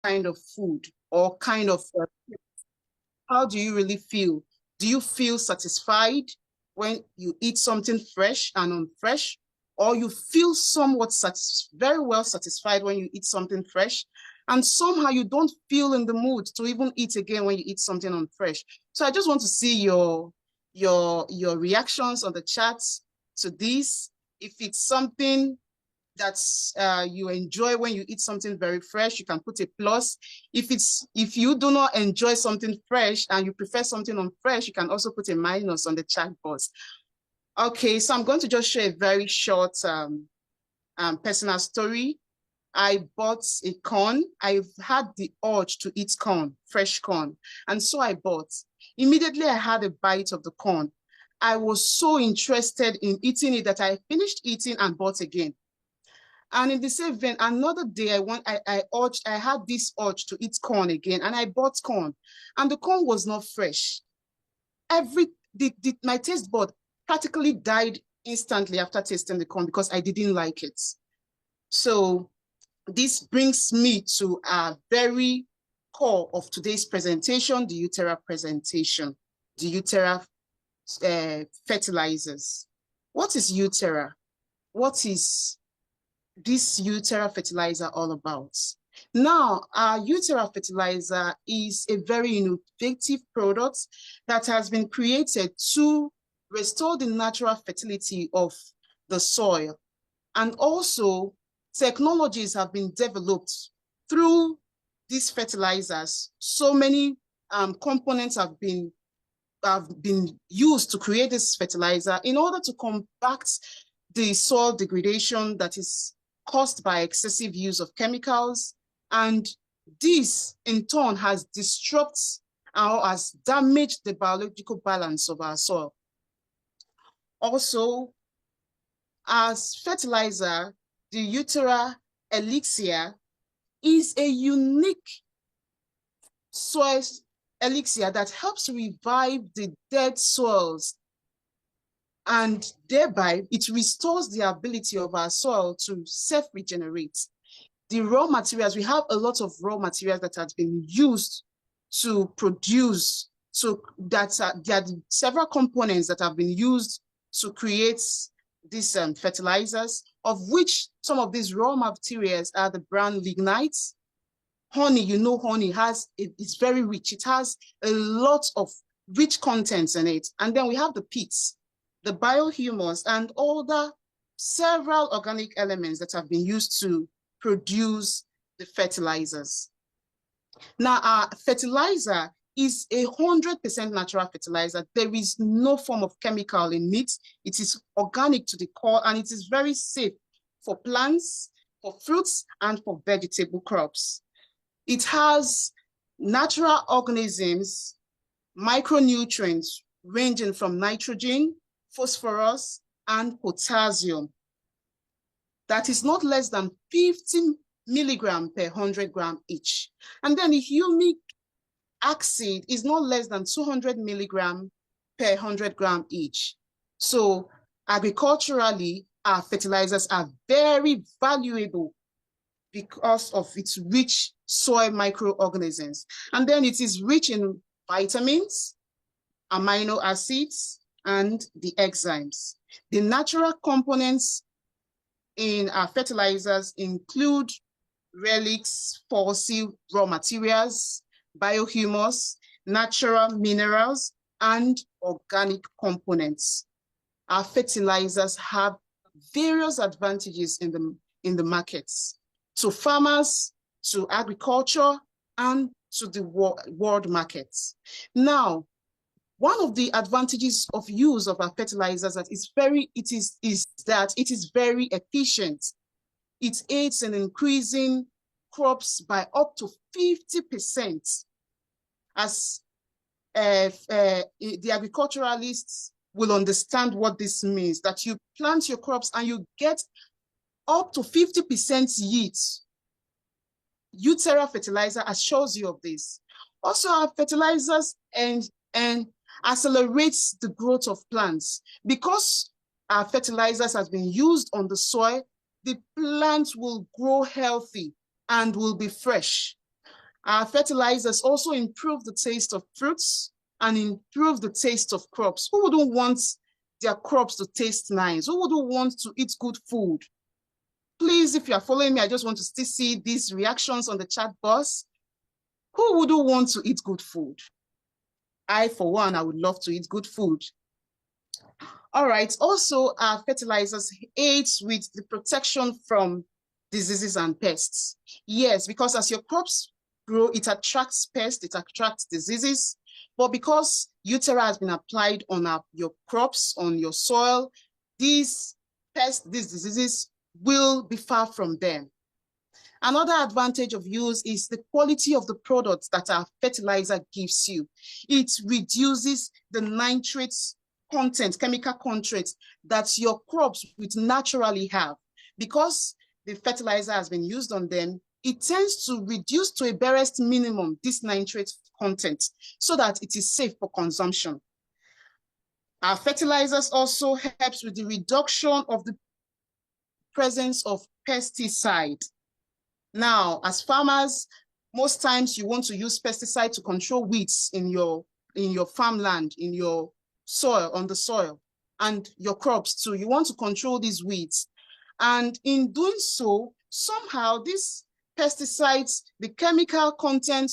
kind of food or kind of, how do you really feel? Do you feel satisfied when you eat something fresh and unfresh? Or you feel somewhat very well satisfied when you eat something fresh, and somehow you don't feel in the mood to even eat again when you eat something unfresh. So I just want to see your reactions on the chat to this. If it's something that you enjoy when you eat something very fresh, you can put a plus. If you do not enjoy something fresh and you prefer something unfresh, you can also put a minus on the chat box. Okay, so I'm going to just share a very short personal story. I bought a corn. I've had the urge to eat corn, fresh corn. And so I bought. Immediately I had a bite of the corn. I was so interested in eating it that I finished eating and bought again. And in the same vein, another day I had this urge to eat corn again, and I bought corn. And the corn was not fresh. My taste bud practically died instantly after tasting the corn because I didn't like it. So this brings me to a very core of today's presentation, the Uterra presentation, the Uterra fertilizers. What is Uterra? What is this Uterra fertilizer all about? Now, our Uterra fertilizer is a very innovative product that has been created to restore the natural fertility of the soil. And also, technologies have been developed through these fertilizers. So many components have been used to create this fertilizer in order to combat the soil degradation that is caused by excessive use of chemicals. And this, in turn, has disrupted or has damaged the biological balance of our soil. Also, as fertilizer, the Uterra elixir is a unique soil elixir that helps revive the dead soils, and thereby it restores the ability of our soil to self-regenerate. The raw materials, we have a lot of raw materials that have been used to produce, so there are several components that have been used to create these fertilizers, of which some of these raw materials are the brown lignites. Honey, you know, honey it's very rich. It has a lot of rich contents in it. And then we have the pits, the biohumus, and several organic elements that have been used to produce the fertilizers. Now, our fertilizer is 100% natural fertilizer. There is no form of chemical in it. It is organic to the core, and it is very safe for plants, for fruits, and for vegetable crops. It has natural organisms, micronutrients ranging from nitrogen, phosphorus, and potassium. That is not less than 50 milligram per 100 gram each. And then the humic acid is not less than 200 milligram per 100 gram each. So agriculturally, our fertilizers are very valuable because of its rich soil microorganisms. And then it is rich in vitamins, amino acids, and the enzymes. The natural components in our fertilizers include relics, fossil raw materials, biohumus, natural minerals, and organic components. Our fertilizers have various advantages in the markets, to farmers, to agriculture, and to the world markets. Now, one of the advantages of use of our fertilizers that is that it is very efficient. It aids in increasing crops by up to 50%. As the agriculturalists will understand what this means, that you plant your crops and you get up to 50% yields. Uterra fertilizer assures you of this. Also, our fertilizers and accelerates the growth of plants. Because our fertilizers has been used on the soil, the plants will grow healthy and will be fresh. Our fertilizers also improve the taste of fruits and improve the taste of crops. Who wouldn't want their crops to taste nice? Who wouldn't want to eat good food? Please, if you are following me, I just want to still see these reactions on the chat box. Who wouldn't want to eat good food? I, for one, I would love to eat good food. All right. Also, our fertilizers aids with the protection from diseases and pests. Yes, because as your crops grow, it attracts pests, it attracts diseases. But because Uterra has been applied on your crops, on your soil, these pests, these diseases will be far from them. Another advantage of use is the quality of the products that our fertilizer gives you. It reduces the nitrates content, chemical content that your crops would naturally have. Because the fertilizer has been used on them, it tends to reduce to a barest minimum this nitrate content so that it is safe for consumption. Our fertilizers also helps with the reduction of the presence of pesticide. Now, as farmers, most times you want to use pesticide to control weeds in your farmland, in your soil, on the soil, and your crops too. You want to control these weeds. And in doing so, somehow these pesticides, the chemical content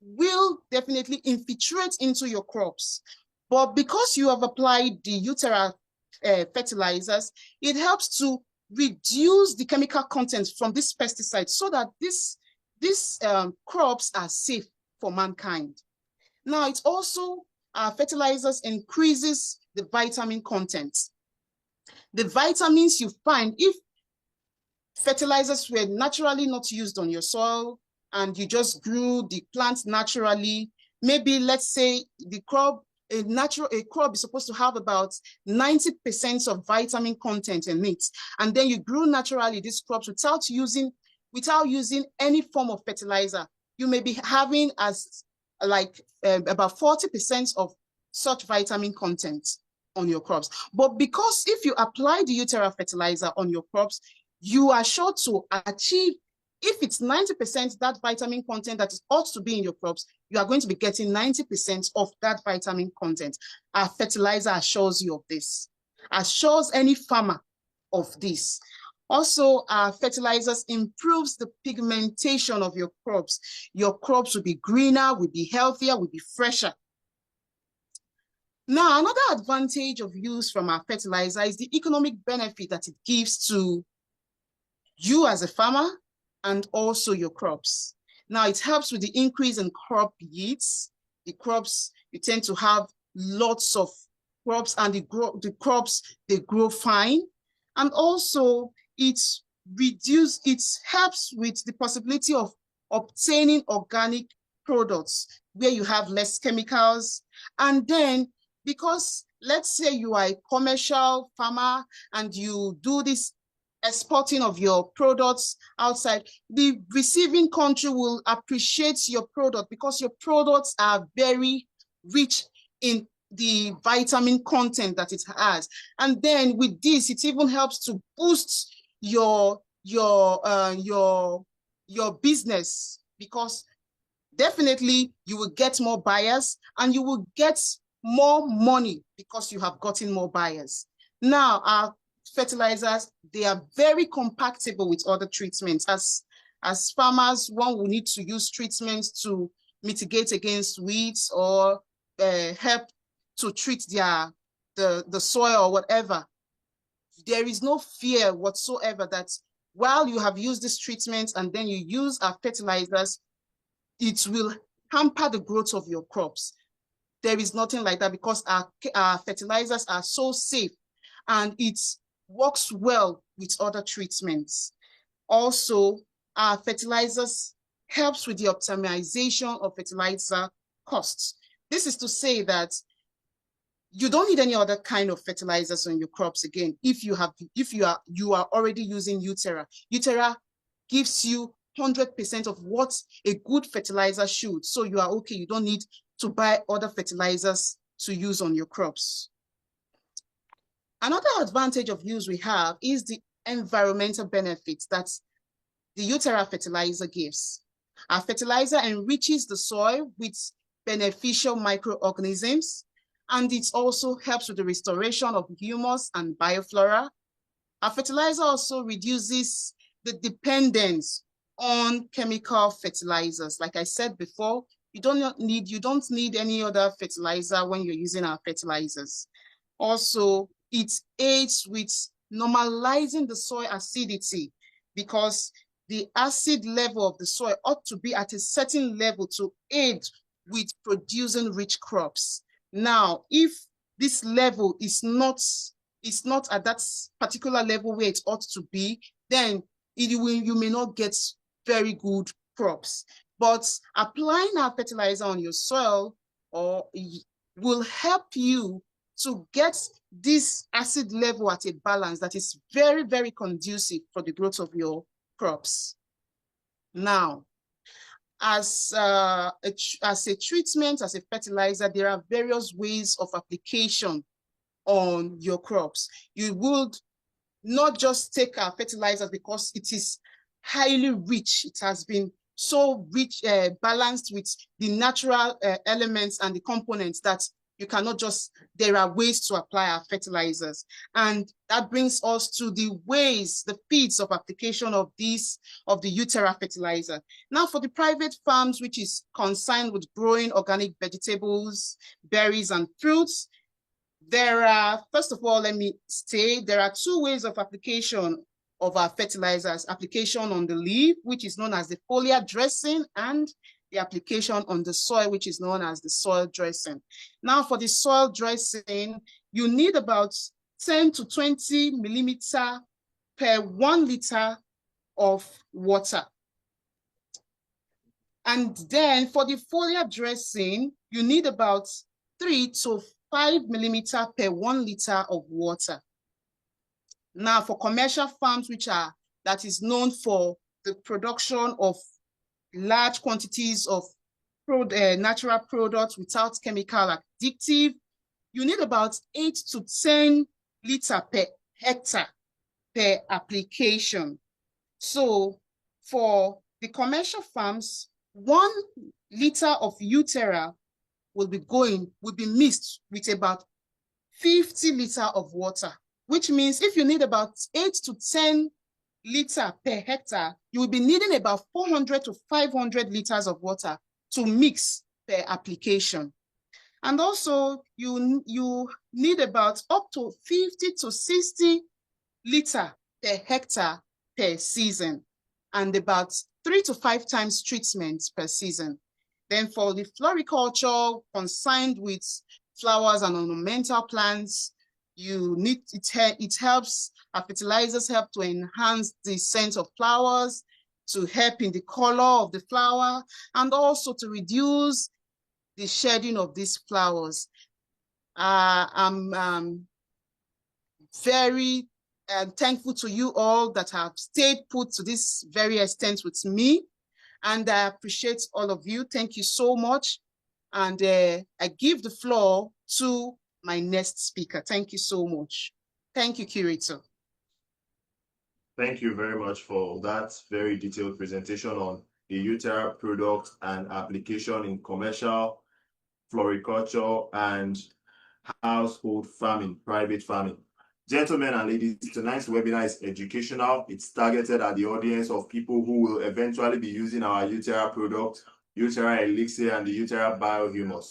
will definitely infiltrate into your crops. But because you have applied the Uterra fertilizers, it helps to reduce the chemical content from this pesticide so that these crops are safe for mankind. Now, it also, fertilizers increases the vitamin content. The vitamins you find, if fertilizers were naturally not used on your soil and you just grew the plant naturally, maybe let's say the crop, a crop is supposed to have about 90% of vitamin content in it. And then you grew naturally these crops without using any form of fertilizer. You may be having about 40% of such vitamin content on your crops. But because if you apply the Uterra fertilizer on your crops, you are sure to achieve, if it's 90% that vitamin content that ought to be in your crops, you are going to be getting 90% of that vitamin content. Our fertilizer assures you of this, assures any farmer of this. Also, our fertilizers improves the pigmentation of your crops. Your crops will be greener, will be healthier, will be fresher. Now, another advantage of use from our fertilizer is the economic benefit that it gives to you as a farmer and also your crops. Now, it helps with the increase in crop yields. The crops, you tend to have lots of crops, and the crops, they grow fine. And also, it helps with the possibility of obtaining organic products where you have less chemicals. And then, because let's say you are a commercial farmer and you do this exporting of your products outside, the receiving country will appreciate your product because your products are very rich in the vitamin content that it has. And then with this, it even helps to boost your business, because definitely you will get more buyers and you will get more money because you have gotten more buyers. Now, our fertilizers, they are very compatible with other treatments. As farmers, one will need to use treatments to mitigate against weeds or help to treat the soil or whatever. There is no fear whatsoever that while you have used this treatment and then you use our fertilizers, it will hamper the growth of your crops. There is nothing like that because our fertilizers are so safe and it works well with other treatments. Also, our fertilizers helps with the optimization of fertilizer costs. This is to say that you don't need any other kind of fertilizers on your crops again. If you are already using Uterra. Uterra gives you 100% of what a good fertilizer should. So you are okay. You don't need to buy other fertilizers to use on your crops. Another advantage of use we have is the environmental benefits that the Uterra fertilizer gives. Our fertilizer enriches the soil with beneficial microorganisms, and it also helps with the restoration of humus and bioflora. Our fertilizer also reduces the dependence on chemical fertilizers. Like I said before, you don't need any other fertilizer when you're using our fertilizers. Also, it aids with normalizing the soil acidity, because the acid level of the soil ought to be at a certain level to aid with producing rich crops. Now, if this level is not at that particular level where it ought to be, then you may not get very good crops. But applying our fertilizer on your soil will help you to get this acid level at a balance that is very, very conducive for the growth of your crops. Now, as a treatment, as a fertilizer, there are various ways of application on your crops. You would not just take our fertilizers because it is highly rich. It has been so rich, balanced with the natural elements and the components that you cannot just, there are ways to apply our fertilizers. And that brings us to the ways, the feeds of application of the Uterra fertilizer. Now for the private farms, which is concerned with growing organic vegetables, berries, and fruits, there are, first of all, let me state, there are two ways of application of our fertilizers: application on the leaf, which is known as the foliar dressing, and the application on the soil, which is known as the soil dressing. Now, for the soil dressing, you need about 10 to 20 millimeter per 1 liter of water. And then for the foliar dressing, you need about 3 to 5 millimeter per 1 liter of water. Now, for commercial farms, that is known for the production of large quantities of natural products without chemical addictive, you need about 8 to 10 liter per hectare per application. So for the commercial farms, 1 liter of Uterra will be mixed with about 50 liter of water, which means if you need about 8 to 10 liter per hectare, you will be needing about 400 to 500 liters of water to mix per application. And also you need about up to 50 to 60 liter per hectare per season, and about 3 to 5 times treatments per season. Then for the floriculture concerned with flowers and ornamental plants, it helps, our fertilizers help to enhance the scent of flowers, to help in the color of the flower, and also to reduce the shedding of these flowers. I'm very thankful to you all that have stayed put to this very extent with me, and I appreciate all of you. Thank you so much. And I give the floor to my next speaker. Thank you so much. Thank you, Curator. Thank you very much for that very detailed presentation on the Uterra product and application in commercial, floriculture, and household farming, private farming. Gentlemen and ladies, tonight's webinar is educational. It's targeted at the audience of people who will eventually be using our Uterra product, Uterra Elixir, and the Uterra Biohumus.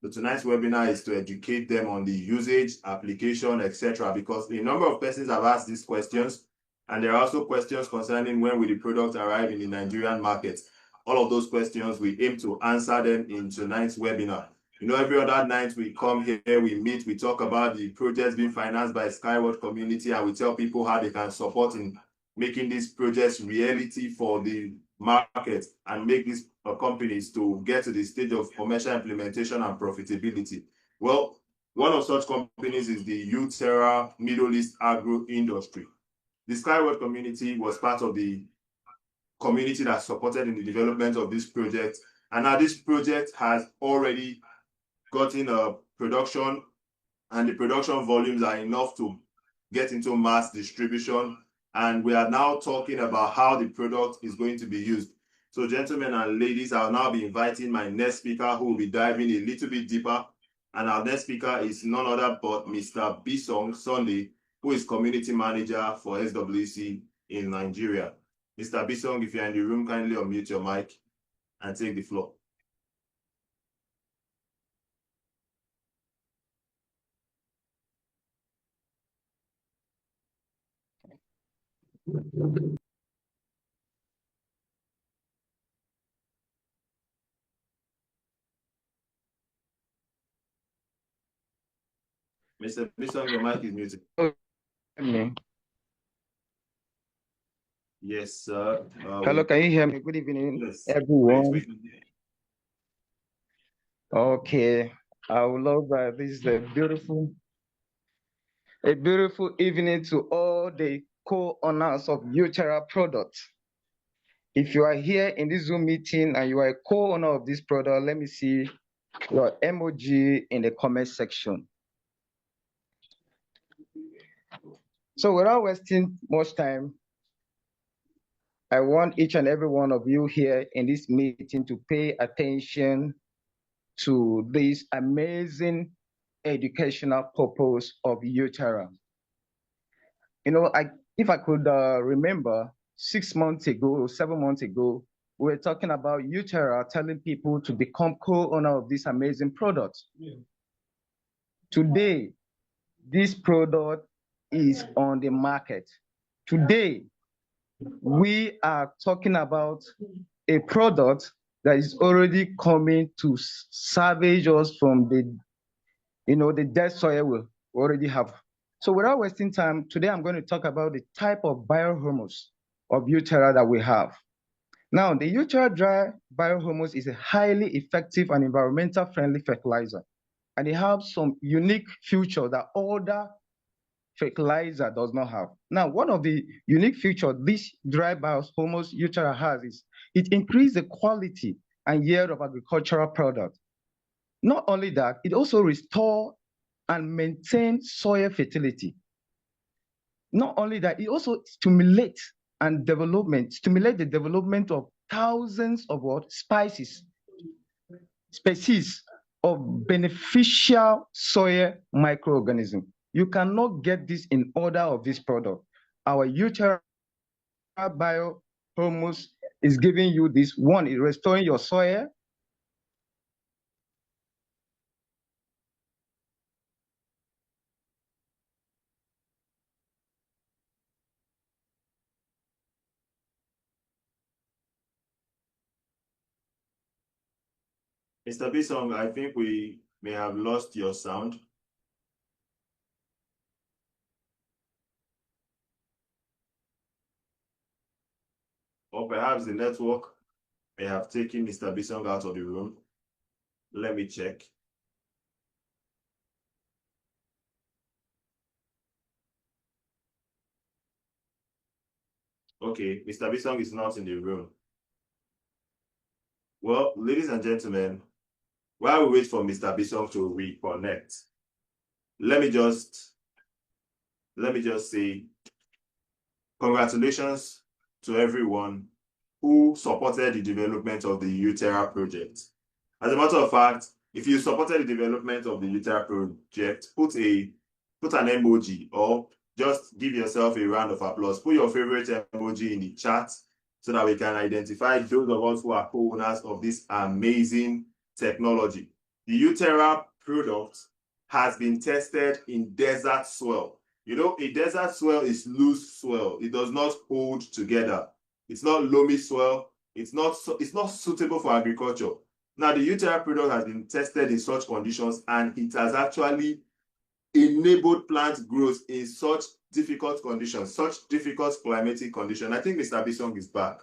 So tonight's webinar is to educate them on the usage, application, etc. because a number of persons have asked these questions, and there are also questions concerning when will the product arrive in the Nigerian market. All of those questions, we aim to answer them in tonight's webinar. You know, every other night we come here, we meet, we talk about the projects being financed by Skyward Community, and we tell people how they can support in making these projects reality for the market and make these companies to get to the stage of commercial implementation and profitability. Well, one of such companies is the Uterra Middle East Agro Industry. The Skyward Community was part of the community that supported in the development of this project, and now this project has already gotten a production, and the production volumes are enough to get into mass distribution, and we are now talking about how the product is going to be used. So gentlemen and ladies, I'll now be inviting my next speaker who will be diving a little bit deeper. And our next speaker is none other but Mr. Bisong Sunday, who is community manager for SWC in Nigeria. Mr. Bisong, if you're in the room, kindly unmute your mic and take the floor. Mr. Bisong, your mic is muted. Yes, sir. Hello, can you hear me? Good evening, yes, everyone. Okay, I would love that. This is a beautiful evening to all the co-owners of Uterra products. If you are here in this Zoom meeting and you are a co-owner of this product, let me see your emoji in the comment section. So without wasting much time, I want each and every one of you here in this meeting to pay attention to this amazing educational purpose of Uterra. You know, if I could remember 6 months ago, 7 months ago, we were talking about Uterra telling people to become co-owner of this amazing product. Yeah. Today, this product is on the market. Today, we are talking about a product that is already coming to salvage us from the dead soil we already have. So without wasting time, today I'm going to talk about the type of biohumus of Uterra that we have. Now, the Uterra dry biohumus is a highly effective and environmental friendly fertilizer, and it has some unique features that other fertilizer does not have. Now, one of the unique features this dry biohumus Uterra has is it increases the quality and yield of agricultural products. Not only that, it also restores and maintains soil fertility. Not only that, it also stimulates the development of thousands of species of beneficial soil microorganisms. You cannot get this in order of this product. Our Uterra biohumus is giving you this. One, is restoring your soil. Mr. Bisong, I think we may have lost your sound. Or perhaps the network may have taken Mr. Bisong out of the room. Let me check. Okay, Mr. Bisong is not in the room. Well, ladies and gentlemen, while we wait for Mr. Bisong to reconnect, let me just say congratulations to everyone who supported the development of the Uterra project. As a matter of fact, if you supported the development of the Uterra project, put an emoji or just give yourself a round of applause. Put your favorite emoji in the chat so that we can identify those of us who are co-owners of this amazing technology. The Uterra product has been tested in desert soil. You know, a desert soil is loose soil. It does not hold together. It's not loamy soil. It's not suitable for agriculture. Now, the Uterra product has been tested in such conditions, and it has actually enabled plant growth in such difficult conditions, such difficult climatic conditions. I think Mr. Bisong is back.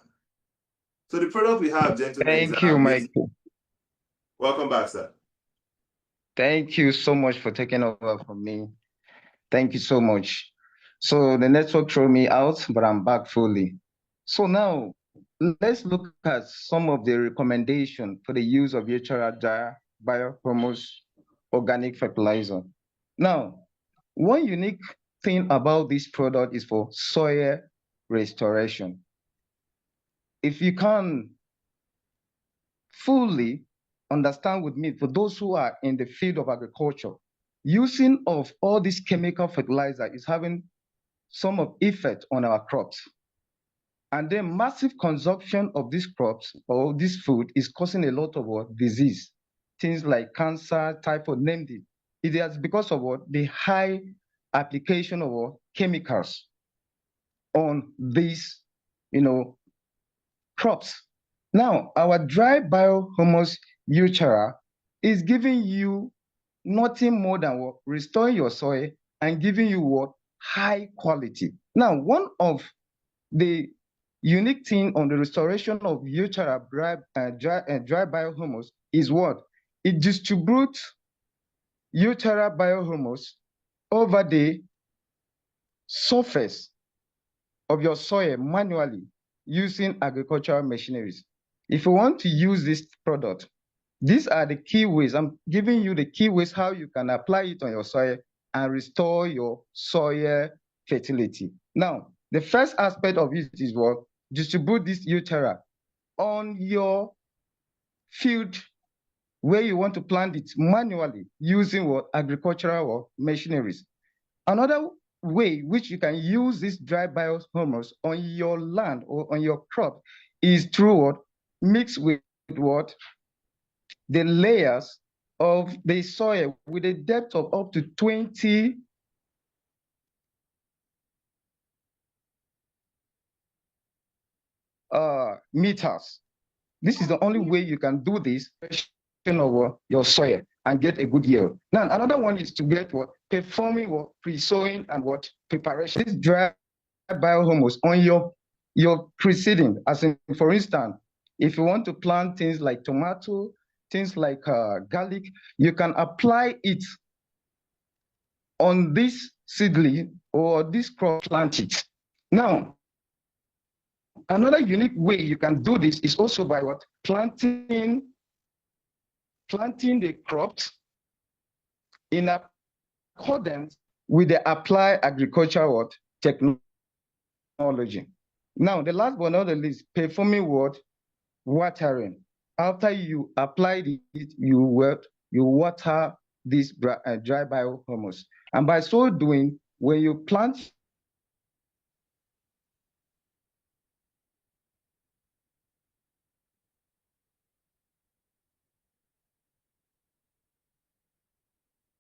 So the product we have, gentlemen, Thank you, Michael. Welcome back, sir. Thank you so much for taking over from me. Thank you so much. So the network threw me out, but I'm back fully. So now let's look at some of the recommendations for the use of Uterra biohumus organic fertilizer. Now, one unique thing about this product is for soil restoration. If you can fully understand with me, for those who are in the field of agriculture, using of all this chemical fertilizer is having some of effect on our crops. And then massive consumption of these crops or this food is causing a lot of what? Disease, things like cancer, typhoid, named it. It is because of what? The high application of what? Chemicals on these, crops. Now, our dry biohumus Uterra is giving you nothing more than what? Restoring your soil and giving you what? High quality. Now, one of the unique thing on the restoration of Uterra dry biohumus is what? It distributes Uterra biohumus over the surface of your soil manually using agricultural machineries. If you want to use this product, these are the key ways. I'm giving you the key ways how you can apply it on your soil and restore your soil fertility. Now, the first aspect of it is what? Distribute this Uterra on your field where you want to plant it manually using what? Agricultural machineries. Another way which you can use this dry biohumus on your land or on your crop is through what? Mix with what? The layers of the soil with a depth of up to 20 meters. This is the only way you can do this of your soil and get a good yield. Now, another one is to get what? Performing what? Pre-sowing and what? Preparation. This dry biohumus on your preceding, as in, for instance, if you want to plant things like tomato, things like garlic, you can apply it on this seedling or this crop, plant it. Now, another unique way you can do this is also by what? Planting the crops in accordance with the applied agricultural technology. Now, the last but not the least, performing what? Watering. After you applied it, you water this dry biohumus. And by so doing, when you plant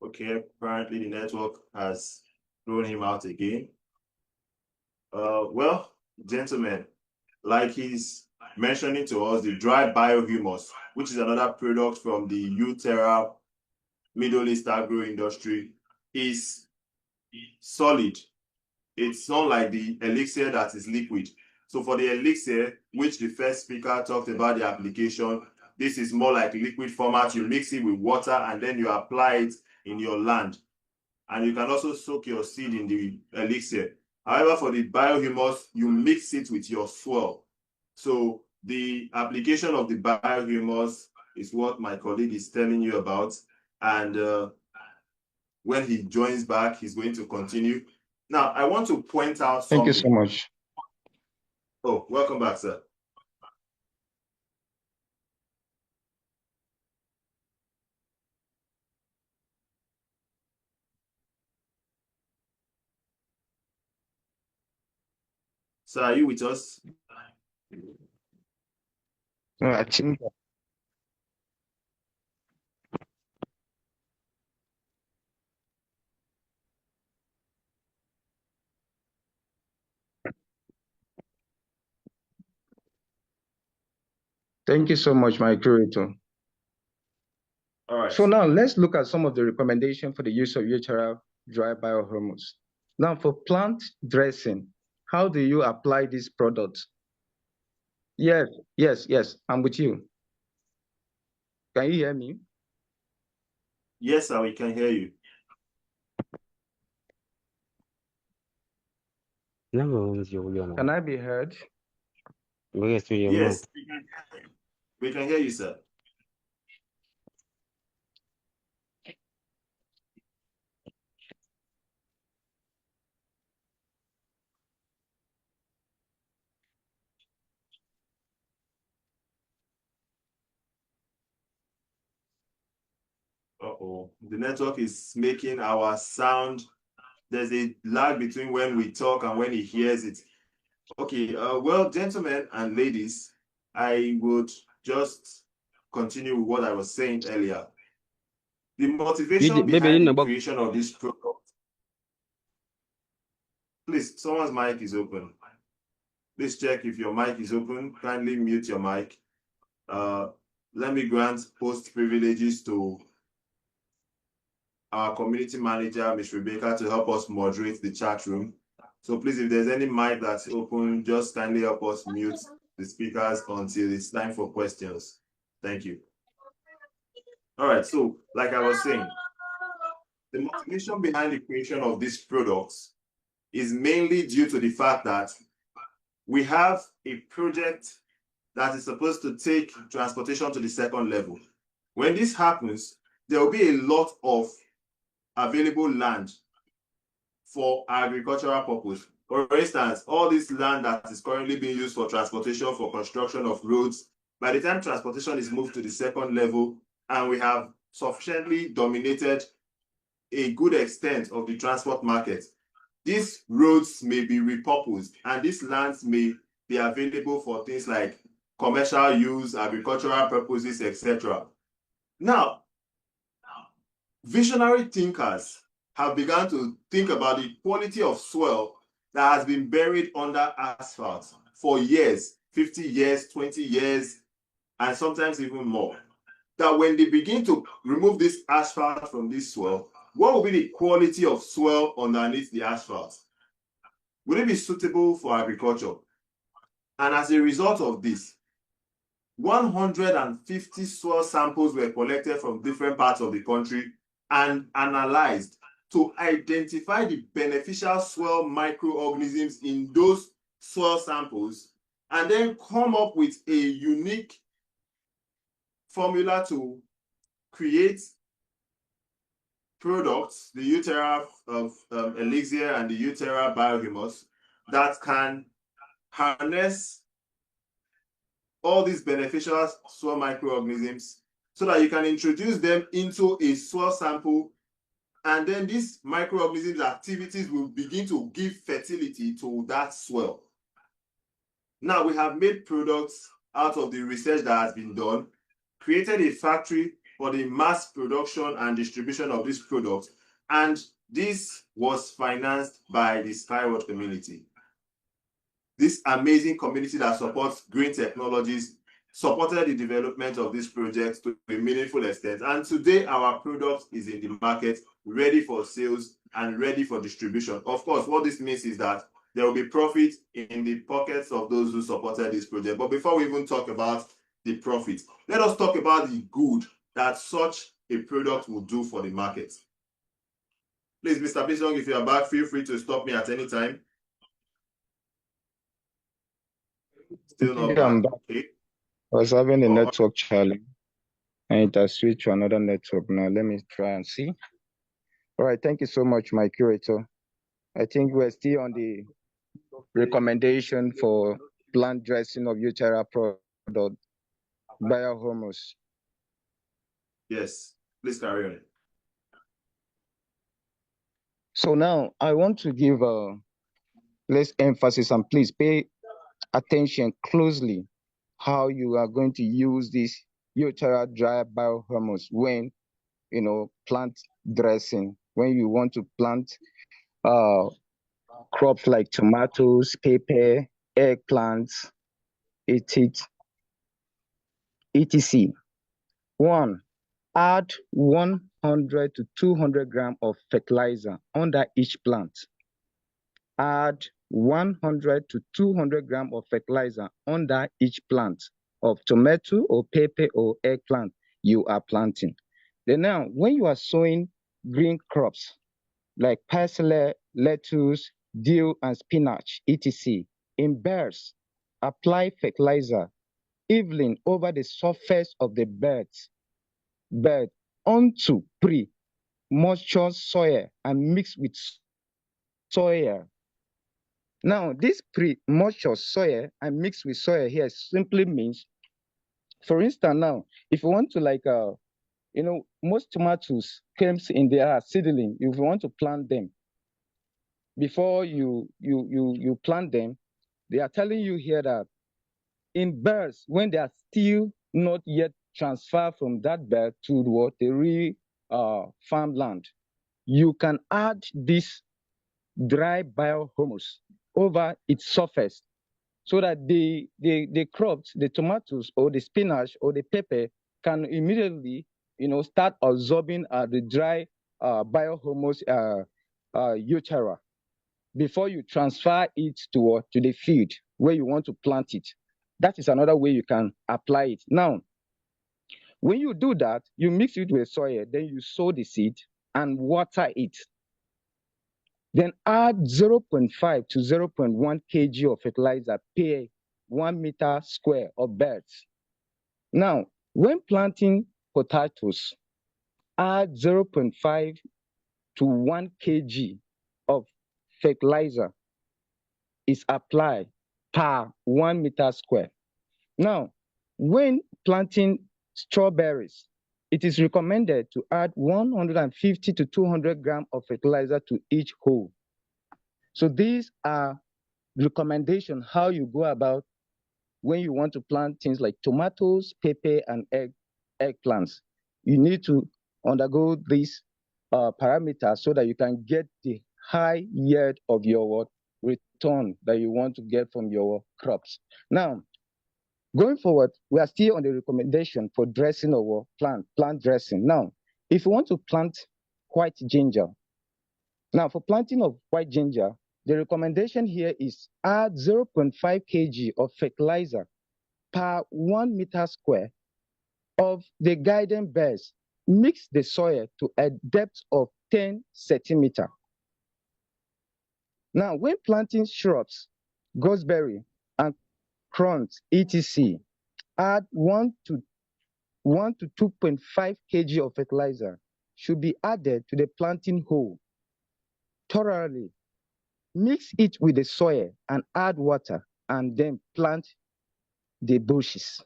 Okay, apparently the network has thrown him out again. Well, gentlemen, like he's mentioning to us, the dry biohumus, which is another product from the Uterra Middle East agro industry, is solid. It's not like the elixir that is liquid. So for the elixir, which the first speaker talked about the application, this is more like liquid format. You mix it with water and then you apply it in your land. And you can also soak your seed in the elixir. However, for the biohumus, you mix it with your soil. So the application of the biohumus is what my colleague is telling you about. And when he joins back, he's going to continue. Now, I want to point out something. Thank you so much. Oh, welcome back, sir. Sir, are you with us? I think Thank you so much, my curator. All right. So now let's look at some of the recommendations for the use of Uterra dry biohumus. Now for plant dressing, how do you apply this product? Yes, I'm with you. Can you hear me? Yes, sir, we can hear you. Can I be heard? Yes, we can hear you. We can hear you, sir. Oh, the network is making our sound. There's a lag between when we talk and when he hears it. Okay, well, gentlemen and ladies, I would just continue with what I was saying earlier. The motivation behind the creation of this product. Please, someone's mic is open. Please check if your mic is open. Kindly mute your mic. Let me grant host privileges to our community manager, Ms. Rebecca, to help us moderate the chat room. So please, if there's any mic that's open, just kindly help us mute the speakers until it's time for questions. Thank you. All right, so like I was saying, the motivation behind the creation of these products is mainly due to the fact that we have a project that is supposed to take transportation to the second level. When this happens, there will be a lot of available land for agricultural purpose. For instance, all this land that is currently being used for transportation, for construction of roads, by the time transportation is moved to the second level and we have sufficiently dominated a good extent of the transport market, these roads may be repurposed and these lands may be available for things like commercial use, agricultural purposes, etc. Now, visionary thinkers have begun to think about the quality of soil that has been buried under asphalt for years, 50 years, 20 years, and sometimes even more. That when they begin to remove this asphalt from this soil, what will be the quality of soil underneath the asphalt? Will it be suitable for agriculture? And as a result of this, 150 soil samples were collected from different parts of the country and analyzed to identify the beneficial soil microorganisms in those soil samples, and then come up with a unique formula to create products, the Uterra Elixir and the Uterra Biohumus, that can harness all these beneficial soil microorganisms so that you can introduce them into a soil sample, and then these microorganisms activities will begin to give fertility to that soil. Now we have made products out of the research that has been done, created a factory for the mass production and distribution of these products, and this was financed by the Skyward community. This amazing community that supports green technologies supported the development of this project to a meaningful extent. And today our product is in the market, ready for sales and ready for distribution. Of course, what this means is that there will be profit in the pockets of those who supported this project. But before we even talk about the profit, let us talk about the good that such a product will do for the market. Please, Mr. Bisong, if you are back, feel free to stop me at any time. Still not back. Okay. I was having a network challenge and it has switched to another network. Now let me try and see. All right, thank you so much, my curator. I think we're still on the recommendation for plant dressing of Uterra product, Biohumus. Yes, please carry on. So now I want to give less emphasis, and please pay attention closely how you are going to use this Uterra dry Biohumus when plant dressing, when you want to plant crops like tomatoes, pepper, eggplants, etc. 1. Add 100 to 200 grams of fertilizer under each plant. Add 100 to 200 grams of fertilizer under each plant of tomato or pepper or eggplant you are planting. Then now, when you are sowing green crops like parsley, lettuce, dill, and spinach, etc., in beds, apply fertilizer evenly over the surface of the bed onto pre-moisture soil and mix with soil. Now, this pre-moisture soil and mix with soil here simply means, for instance, now, if you want to most tomatoes comes in their seedling. If you want to plant them, before you plant them, they are telling you here that in birds, when they are still not yet transferred from that bird to the real farmland, you can add this dry biohumus over its surface so that the crops, the tomatoes or the spinach or the pepper can immediately, start absorbing the dry biohumus Uterra before you transfer it to the field where you want to plant it. That is another way you can apply it. Now, when you do that, you mix it with soil, then you sow the seed and water it. Then add 0.5 to 0.1 kg of fertilizer per 1 meter square of beds. Now, when planting potatoes, add 0.5 to 1 kg of fertilizer is applied per 1 meter square. Now, when planting strawberries, it is recommended to add 150 to 200 grams of fertilizer to each hole. So these are recommendations how you go about when you want to plant things like tomatoes, pepper, and eggplants. You need to undergo these parameters so that you can get the high yield of your return that you want to get from your crops. Now, going forward, we are still on the recommendation for dressing our plant dressing. Now, if you want to plant white ginger, now for planting of white ginger, the recommendation here is add 0.5 kg of fertilizer per 1 meter square of the garden beds. Mix the soil to a depth of 10 centimeters. Now, when planting shrubs, gooseberry, and currants, etc., add 1 to 2.5 kg of fertilizer should be added to the planting hole thoroughly. Mix it with the soil and add water, and then plant the bushes.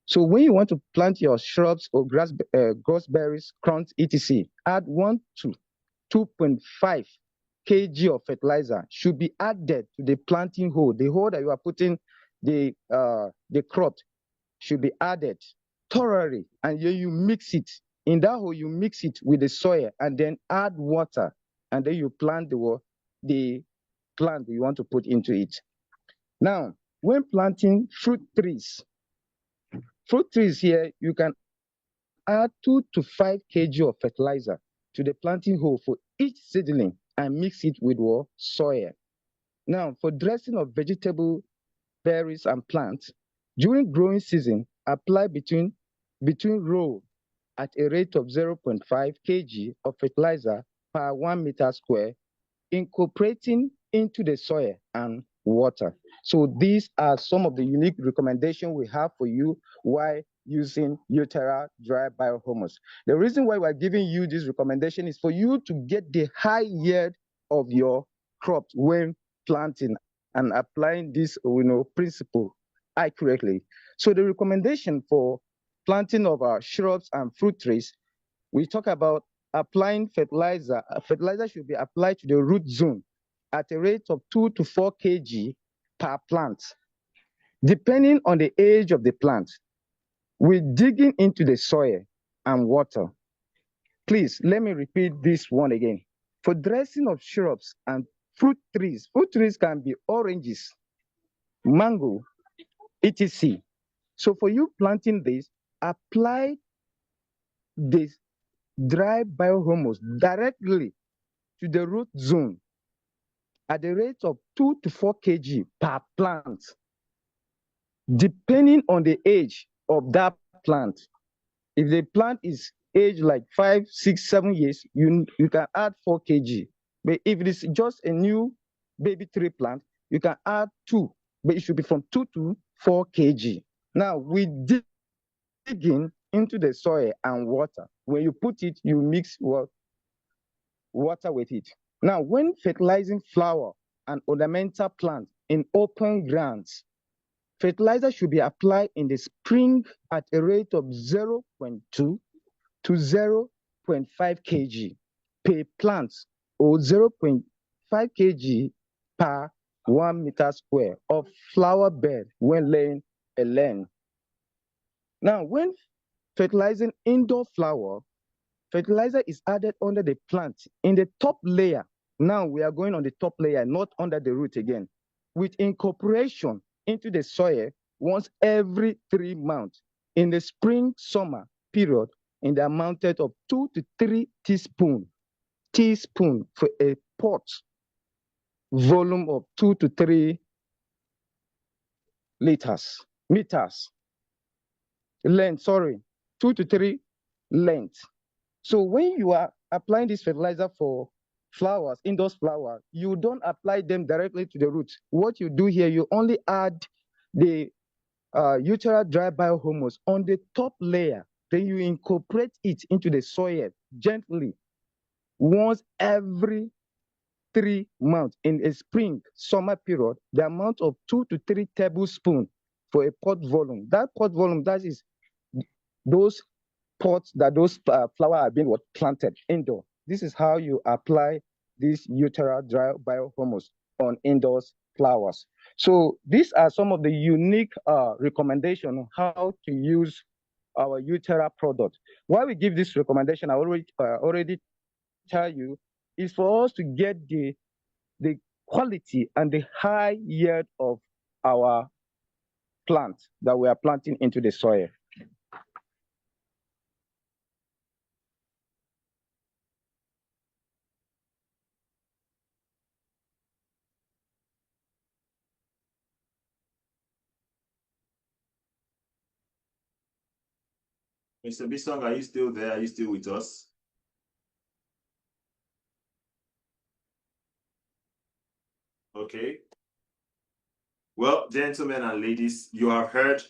So when you want to plant your shrubs or gooseberries, currants, etc., add 1 to 2.5 kg of fertilizer should be added to the planting hole. The hole that you are putting the crop should be added thoroughly, and you mix it. In that hole, you mix it with the soil and then add water, and then you plant the plant you want to put into it. Now, when planting fruit trees here, you can add 2 to 5 kg of fertilizer to the planting hole for each seedling and mix it with soil. Now, for dressing of vegetable, berries, and plants, during growing season, apply between rows at a rate of 0.5 kg of fertilizer per 1 meter square, incorporating into the soil and water. So these are some of the unique recommendations we have for you while using Uterra dry biohumus. The reason why we're giving you this recommendation is for you to get the high yield of your crops when planting and applying this principle accurately. So the recommendation for planting of our shrubs and fruit trees, we talk about applying fertilizer. Fertilizer should be applied to the root zone at a rate of 2 to 4 kg per plant. Depending on the age of the plant, we're digging into the soil and water. Please, let me repeat this one again. For dressing of shrubs and fruit trees can be oranges, mango, etc. So for you planting this, apply this dry biohumus directly to the root zone at the rate of 2 to 4 kg per plant, depending on the age of that plant. If the plant is aged like 5, 6, 7 years, you can add 4 kg. But if it is just a new baby tree plant, you can add 2, but it should be from 2 to 4 kg. Now, we digging into the soil and water. When you put it, you mix water with it. Now, when fertilizing flower and ornamental plants in open grounds, fertilizer should be applied in the spring at a rate of 0.2 to 0.5 kg per plant or 0.5 kg per 1 meter square of flower bed when laying a lane. Now, when fertilizing indoor flower, fertilizer is added under the plant in the top layer. Now we are going on the top layer, not under the root again, with incorporation into the soil once every 3 months in the spring summer period in the amount of 2 to 3 teaspoons for a pot volume of 2 to 3 meters length, 2 to 3 length. So when you are applying this fertilizer for flowers, indoor flowers, you don't apply them directly to the root. What you do here, you only add the Uterra dry biohumus on the top layer. Then you incorporate it into the soil gently once every 3 months in a spring summer period, the amount of 2 to 3 tablespoons for a pot volume. That pot volume, that is those pots that those flowers are being planted indoor. This is how you apply this Uterra dry biohumus on indoors flowers. So these are some of the unique recommendations on how to use our Uterra product. Why we give this recommendation, I already tell you, is for us to get the quality and the high yield of our plants that we are planting into the soil. Mr. Bisong, are you still there? Are you still with us? Okay. Well, gentlemen and ladies, you have heard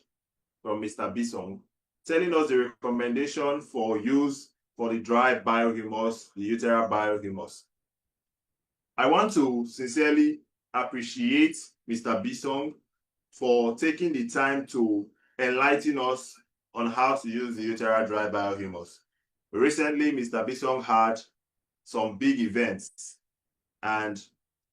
from Mr. Bisong telling us the recommendation for use for the dry biohumus, the Uterra biohumus. I want to sincerely appreciate Mr. Bisong for taking the time to enlighten us on how to use the Uterra dry biohumus. Recently, Mr. Bisong had some big events, and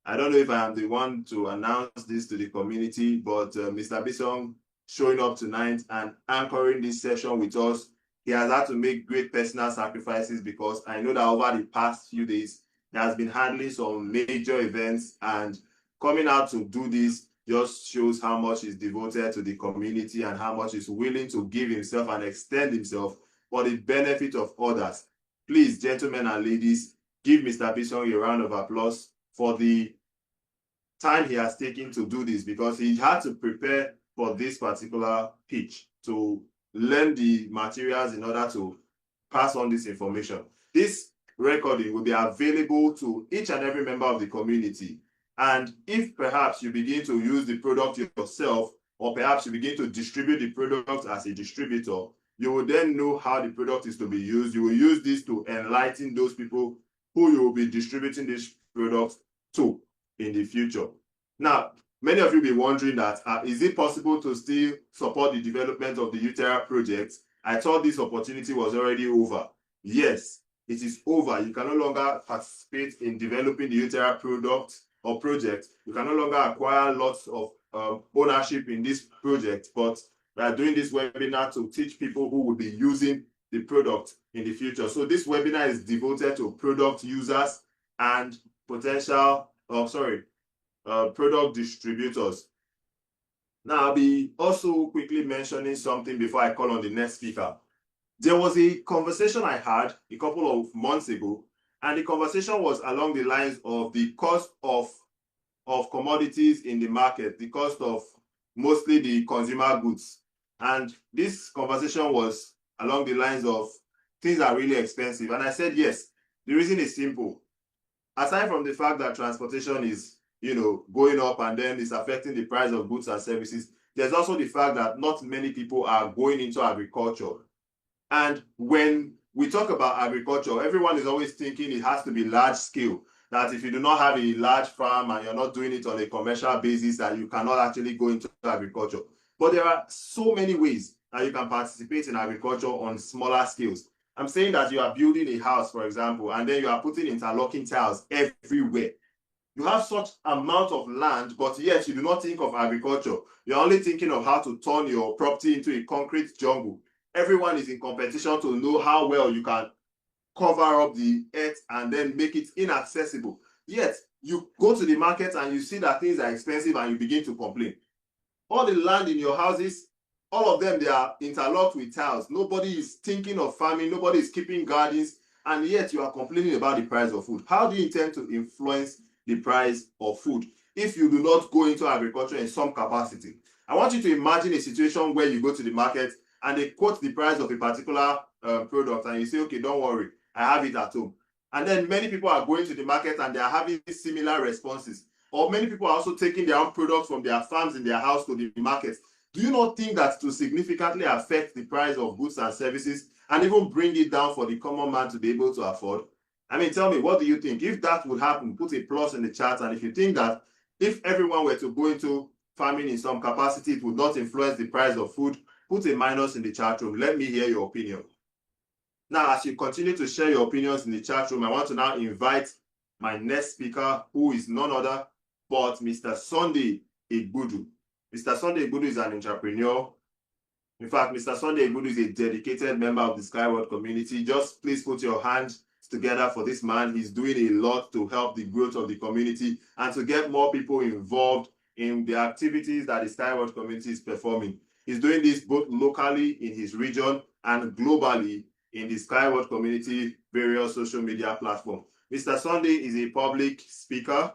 I don't know if I am the one to announce this to the community, but Mr. Bisong showing up tonight and anchoring this session with us, he has had to make great personal sacrifices because I know that over the past few days, he has been handling some major events, and coming out to do this just shows how much he's devoted to the community and how much he's willing to give himself and extend himself for the benefit of others. Please, gentlemen and ladies, give Mr. Bisong a round of applause for the time he has taken to do this, because he had to prepare for this particular pitch to learn the materials in order to pass on this information. This recording will be available to each and every member of the community. And if perhaps you begin to use the product yourself, or perhaps you begin to distribute the product as a distributor, you will then know how the product is to be used. You will use this to enlighten those people who you will be distributing this product to in the future. Now, many of you will be wondering that, is it possible to still support the development of the Uterra project? I thought this opportunity was already over. Yes, it is over. You can no longer participate in developing the Uterra product or project. You can no longer acquire lots of ownership in this project, but we are doing this webinar to teach people who will be using the product in the future. So this webinar is devoted to product users and potential, product distributors. Now, I'll be also quickly mentioning something before I call on the next speaker. There was a conversation I had a couple of months ago, and the conversation was along the lines of the cost of commodities in the market, the cost of mostly the consumer goods. And this conversation was along the lines of things are really expensive. And I said, yes, the reason is simple. Aside from the fact that transportation is, going up and then it's affecting the price of goods and services, there's also the fact that not many people are going into agriculture. And when we talk about agriculture, everyone is always thinking it has to be large scale, that if you do not have a large farm and you're not doing it on a commercial basis, that you cannot actually go into agriculture. But there are so many ways that you can participate in agriculture on smaller scales. I'm saying that you are building a house, for example, and then you are putting interlocking tiles everywhere. You have such amount of land, but yet you do not think of agriculture. You're only thinking of how to turn your property into a concrete jungle. Everyone is in competition to know how well you can cover up the earth and then make it inaccessible. Yet you go to the market and you see that things are expensive and you begin to complain. All the land in your houses, all of them, they are interlocked with tiles. Nobody is thinking of farming, nobody is keeping gardens, and yet you are complaining about the price of food. How do you intend to influence the price of food if you do not go into agriculture in some capacity? I want you to imagine a situation where you go to the market and they quote the price of a particular product, and you say, okay, don't worry, I have it at home. And then many people are going to the market and they are having similar responses. Or many people are also taking their own products from their farms in their house to the market. Do you not think that to significantly affect the price of goods and services and even bring it down for the common man to be able to afford? I mean, tell me, what do you think? If that would happen, put a plus in the chat. And if you think that if everyone were to go into farming in some capacity, it would not influence the price of food, put a minus in the chat room. Let me hear your opinion. Now, as you continue to share your opinions in the chat room, I want to now invite my next speaker, who is none other but Mr. Sunday Igbudu. Mr. Sunday Igbudu is an entrepreneur. In fact, Mr. Sunday Igbudu is a dedicated member of the Skyward community. Just please put your hands together for this man. He's doing a lot to help the growth of the community and to get more people involved in the activities that the Skyward community is performing. He's doing this both locally in his region and globally in the Skyward community various social media platforms. Mr. Sunday is a public speaker.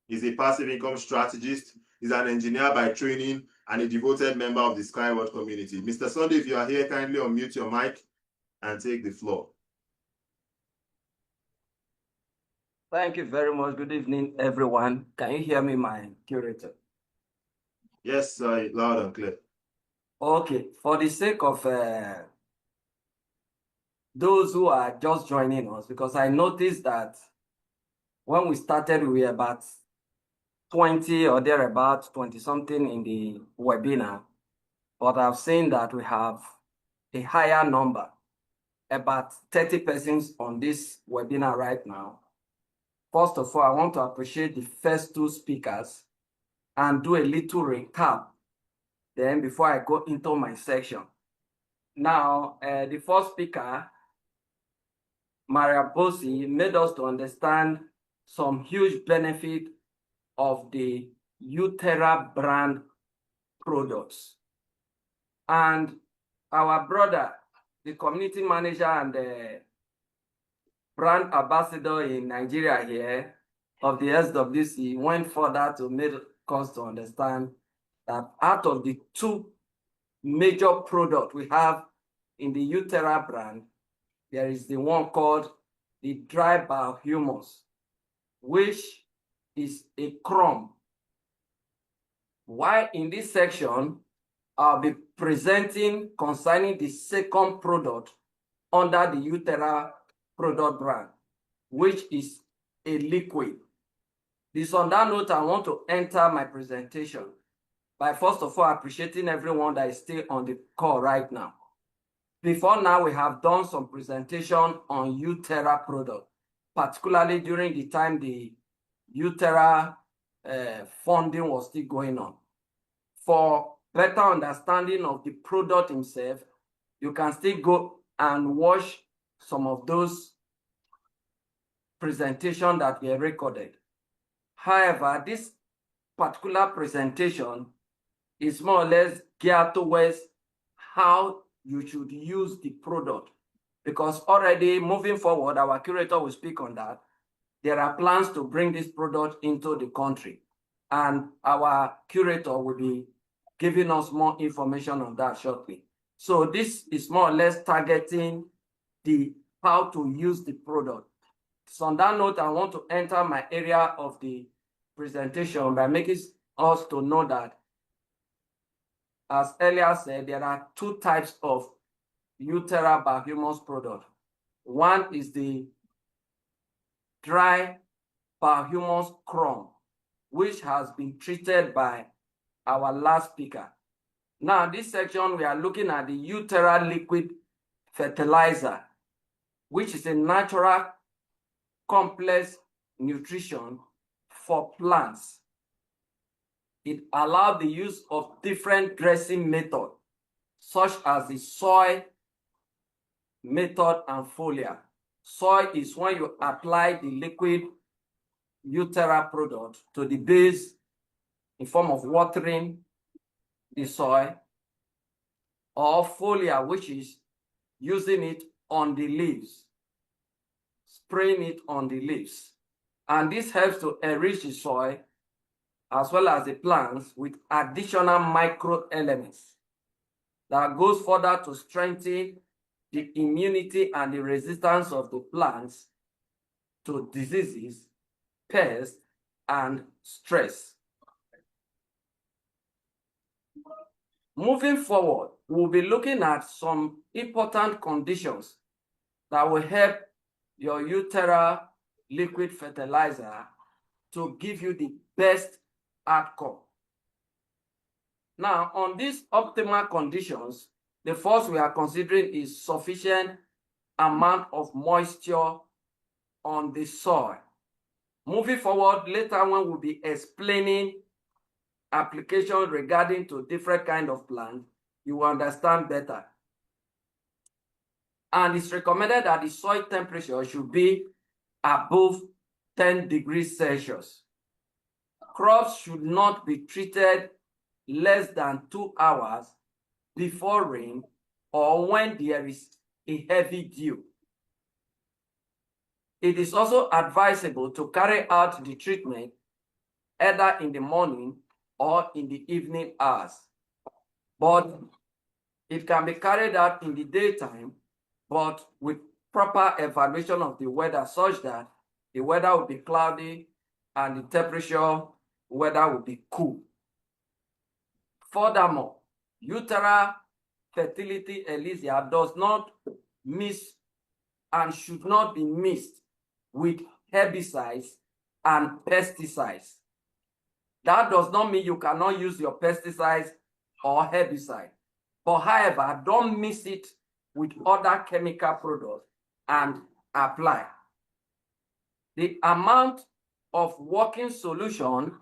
He's a passive income strategist. He's an engineer by training and a devoted member of the Skyward community. Mr. Sunday, if you are here, kindly unmute your mic and take the floor. Thank you very much. Good evening, everyone. Can you hear me, my curator? Yes, loud and clear. Okay, for the sake of those who are just joining us, because I noticed that when we started, we were about 20 or thereabout, 20 something in the webinar, but I've seen that we have a higher number, about 30 persons on this webinar right now. First of all, I want to appreciate the first two speakers and do a little recap then before I go into my section. Now, the first speaker, Maria Bossi, made us to understand some huge benefit of the Uterra brand products. And our brother, the community manager and the brand ambassador in Nigeria here of the SWC, went further to make us to understand that out of the two major products we have in the Uterra brand, there is the one called the dry biohumus, which is a crumb. While in this section, I'll be presenting concerning the second product under the Uterra product brand, which is a liquid. This on that note, I want to enter my presentation by first of all appreciating everyone that is still on the call right now. Before now, we have done some presentation on Uterra product, particularly during the time the Uterra funding was still going on. For better understanding of the product himself, you can still go and watch some of those presentations that were recorded. However, this particular presentation is more or less geared towards how you should use the product, because already moving forward, our curator will speak on that. There are plans to bring this product into the country, and our curator will be giving us more information on that shortly. So this is more or less targeting the how to use the product. So on that note, I want to enter my area of the presentation by making us to know that, as earlier said, there are two types of Uterra biohumus product. One is the dry biohumus crumb, which has been treated by our last speaker. Now, this section, we are looking at the Uterra liquid fertilizer, which is a natural complex nutrition for plants. It allows the use of different dressing methods, such as the soil method and foliar. Soil is when you apply the liquid Uterra product to the base in form of watering the soil, or foliar, which is using it on the leaves, spraying it on the leaves. And this helps to enrich the soil as well as the plants with additional microelements that goes further to strengthen the immunity and the resistance of the plants to diseases, pests, and stress. Moving forward, we'll be looking at some important conditions that will help your Uterra liquid fertilizer to give you the best outcome. Now, on these optimal conditions, the first we are considering is sufficient amount of moisture on the soil. Moving forward, later when we'll be explaining applications regarding to different kind of plants, you will understand better. And it's recommended that the soil temperature should be above 10 degrees Celsius. Crops should not be treated less than 2 hours before rain or when there is a heavy dew. It is also advisable to carry out the treatment either in the morning or in the evening hours. But it can be carried out in the daytime, but with proper evaluation of the weather, such that the weather will be cloudy and the temperature weather will be cool. Furthermore, Uterra Fertilizer does not mix and should not be mixed with herbicides and pesticides. That does not mean you cannot use your pesticides or herbicide. But however, don't mix it with other chemical products and apply. The amount of working solution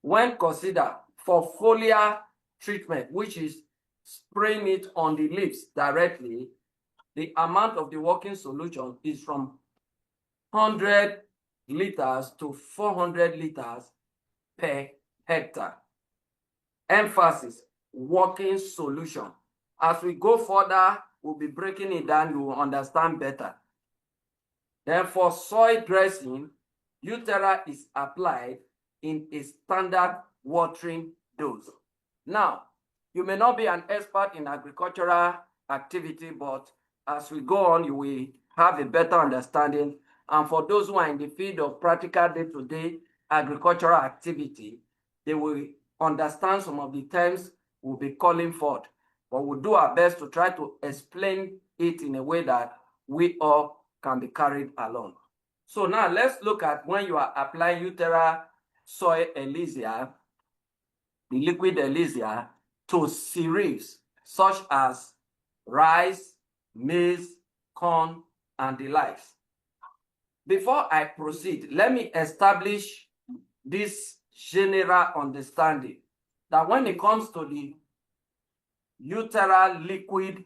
when considered for foliar treatment, which is spraying it on the leaves directly, the amount of the working solution is from 100 liters to 400 liters per hectare. Emphasis, working solution. As we go further, we'll be breaking it down, you will understand better. Then for soil dressing, Uterra is applied in a standard watering dose. Now, you may not be an expert in agricultural activity, but as we go on, you will have a better understanding. And for those who are in the field of practical day-to-day agricultural activity, they will understand some of the terms we'll be calling forth. But we'll do our best to try to explain it in a way that we all can be carried along. So now let's look at when you are applying Uterra soil elixir, the liquid elixir, to cereals such as rice, maize, corn, and the likes. Before I proceed, let me establish this general understanding that when it comes to the Uterra liquid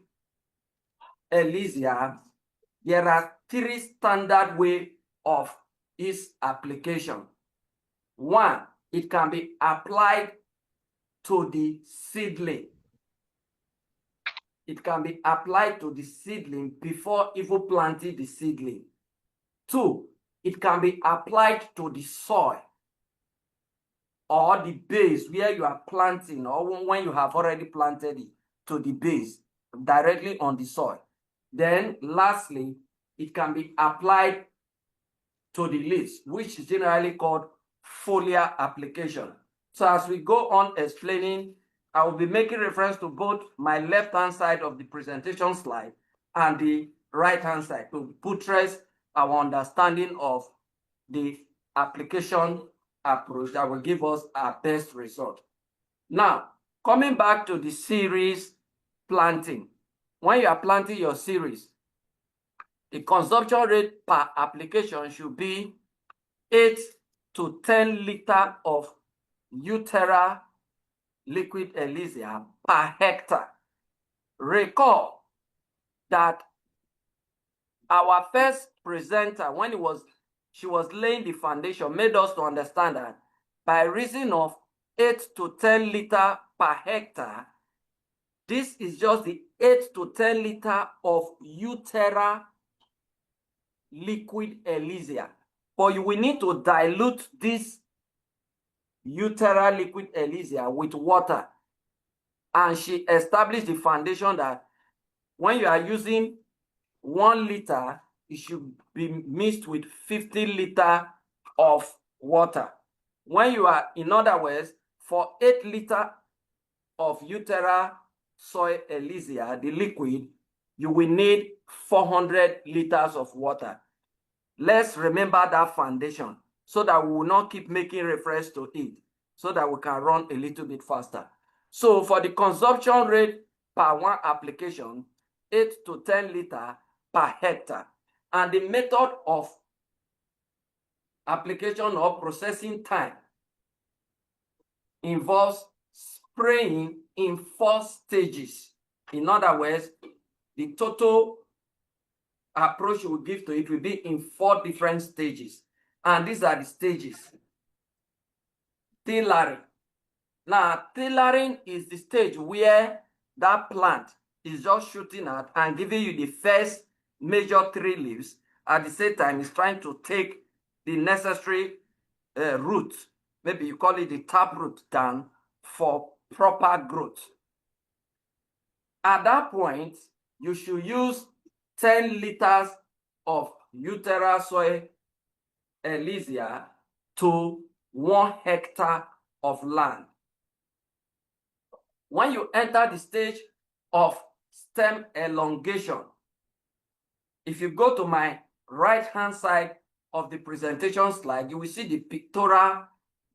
elixir, there are 3 standard ways of its application. 1, it can be applied to the seedling. It can be applied to the seedling before even planting the seedling. 2, it can be applied to the soil or the base where you are planting, or when you have already planted it, to the base directly on the soil. Then lastly, it can be applied to the leaves, which is generally called foliar application. So as we go on explaining, I will be making reference to both my left-hand side of the presentation slide and the right-hand side to buttress our understanding of the application approach that will give us our best result. Now, coming back to the series planting. When you are planting your series, the consumption rate per application should be 8 to 10 liters of Uterra liquid Elysia per hectare. Recall that our first presenter, when she was laying the foundation, made us to understand that by reason of 8 to 10 liters per hectare, this is just the 8 to 10 liters of Uterra liquid Elysia. But we need to dilute this Uterra liquid Elysia with water. And she established the foundation that when you are using 1 liter, it should be mixed with 50 liters of water. When you are, in other words, for 8 liters of Uterra soy Elysia, the liquid, you will need 400 liters of water. Let's remember that foundation so that we will not keep making reference to it, so that we can run a little bit faster. So for the consumption rate per one application, 8 to 10 liters per hectare. And the method of application or processing time involves spraying in 4 stages. In other words, the total approach we will give to it will be in 4 different stages. And these are the stages. Tillering. Now, tillering is the stage where that plant is just shooting out and giving you the first major 3 leaves. At the same time, it's trying to take the necessary root, maybe you call it the tap root, down for proper growth. At that point, you should use 10 liters of Uterra soy Elysia to 1 hectare of land. When you enter the stage of stem elongation, if you go to my right-hand side of the presentation slide, you will see the pictorial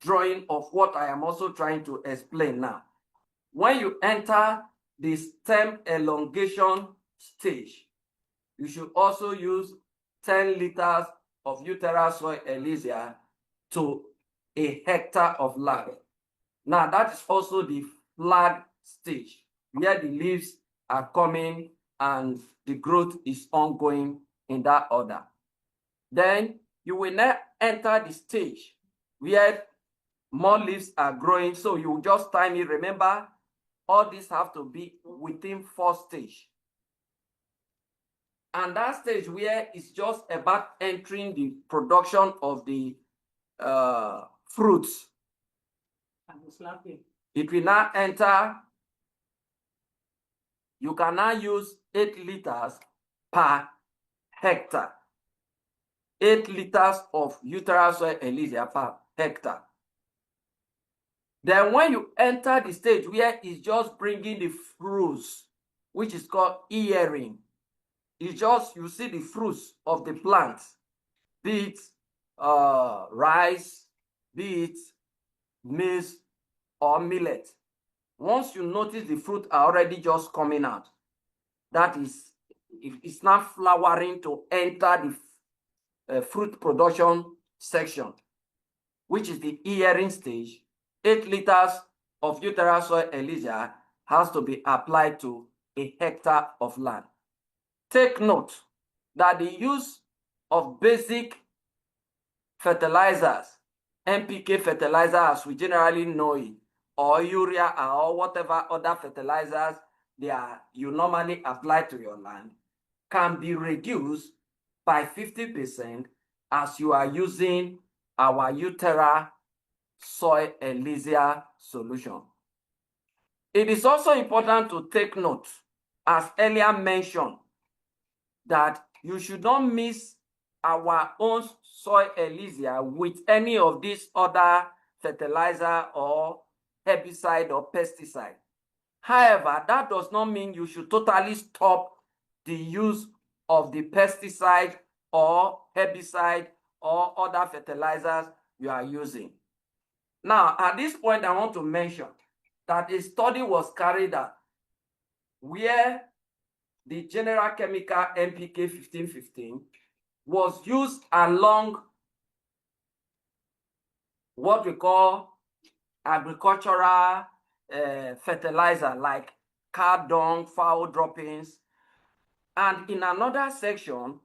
drawing of what I am also trying to explain now. When you enter the stem elongation stage, you should also use 10 liters of Uterra soy Elysia to a hectare of land. Now, that is also the flag stage, where the leaves are coming and the growth is ongoing in that order. Then you will now enter the stage where more leaves are growing. So you just time it. Remember, all these have to be within 4 stages. And that stage where it's just about entering the production of the fruits. It will now enter. You can now use 8 liters per hectare. 8 liters of Uterra soy Elysia per hectare. Then when you enter the stage where it's just bringing the fruits, which is called earing, it's just, you see the fruits of the plant, be it rice, be it maize or millet. Once you notice the fruit are already just coming out, that is, it's not flowering to enter the fruit production section, which is the earing stage. 8 liters of Uterra soy Elysia has to be applied to a hectare of land. Take note that the use of basic fertilizers, NPK fertilizer as we generally know it, or urea or whatever other fertilizers you normally apply to your land, can be reduced by 50% as you are using our Uterra soy Elysia solution. It is also important to take note, as earlier mentioned, that you should not mix our own soy Elysia with any of these other fertilizer or herbicide or pesticide. However, that does not mean you should totally stop the use of the pesticide or herbicide or other fertilizers you are using. Now, at this point, I want to mention that a study was carried out where the general chemical NPK 1515 was used along what we call agricultural fertilizer like cow dung, fowl droppings. And in another section,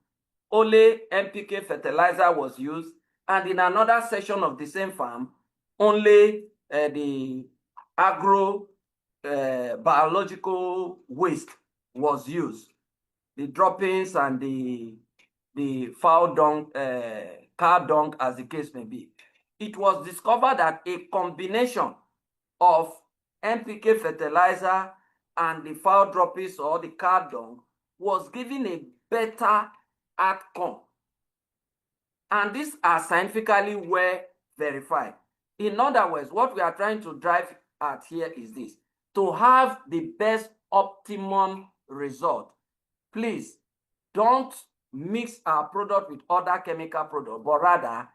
only NPK fertilizer was used. And in another section of the same farm, only the agro biological waste was used. The droppings and the fowl dung, cow dung, as the case may be. It was discovered that a combination of NPK fertilizer and the fowl droppings or the cow dung was giving a better outcome. And these are scientifically well verified. In other words, what we are trying to drive at here is this: to have the best optimum result. Please don't mix our product with other chemical products, but rather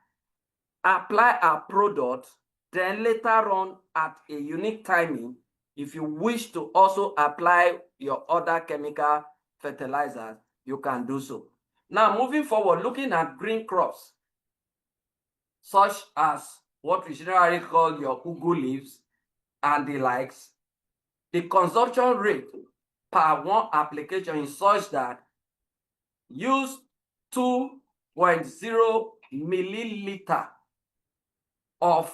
apply our product, then later on at a unique timing, if you wish to also apply your other chemical fertilizers, you can do so. Now, moving forward, looking at green crops, such as what we generally call your ugu leaves and the likes, the consumption rate per one application is such that use 2.0 milliliter of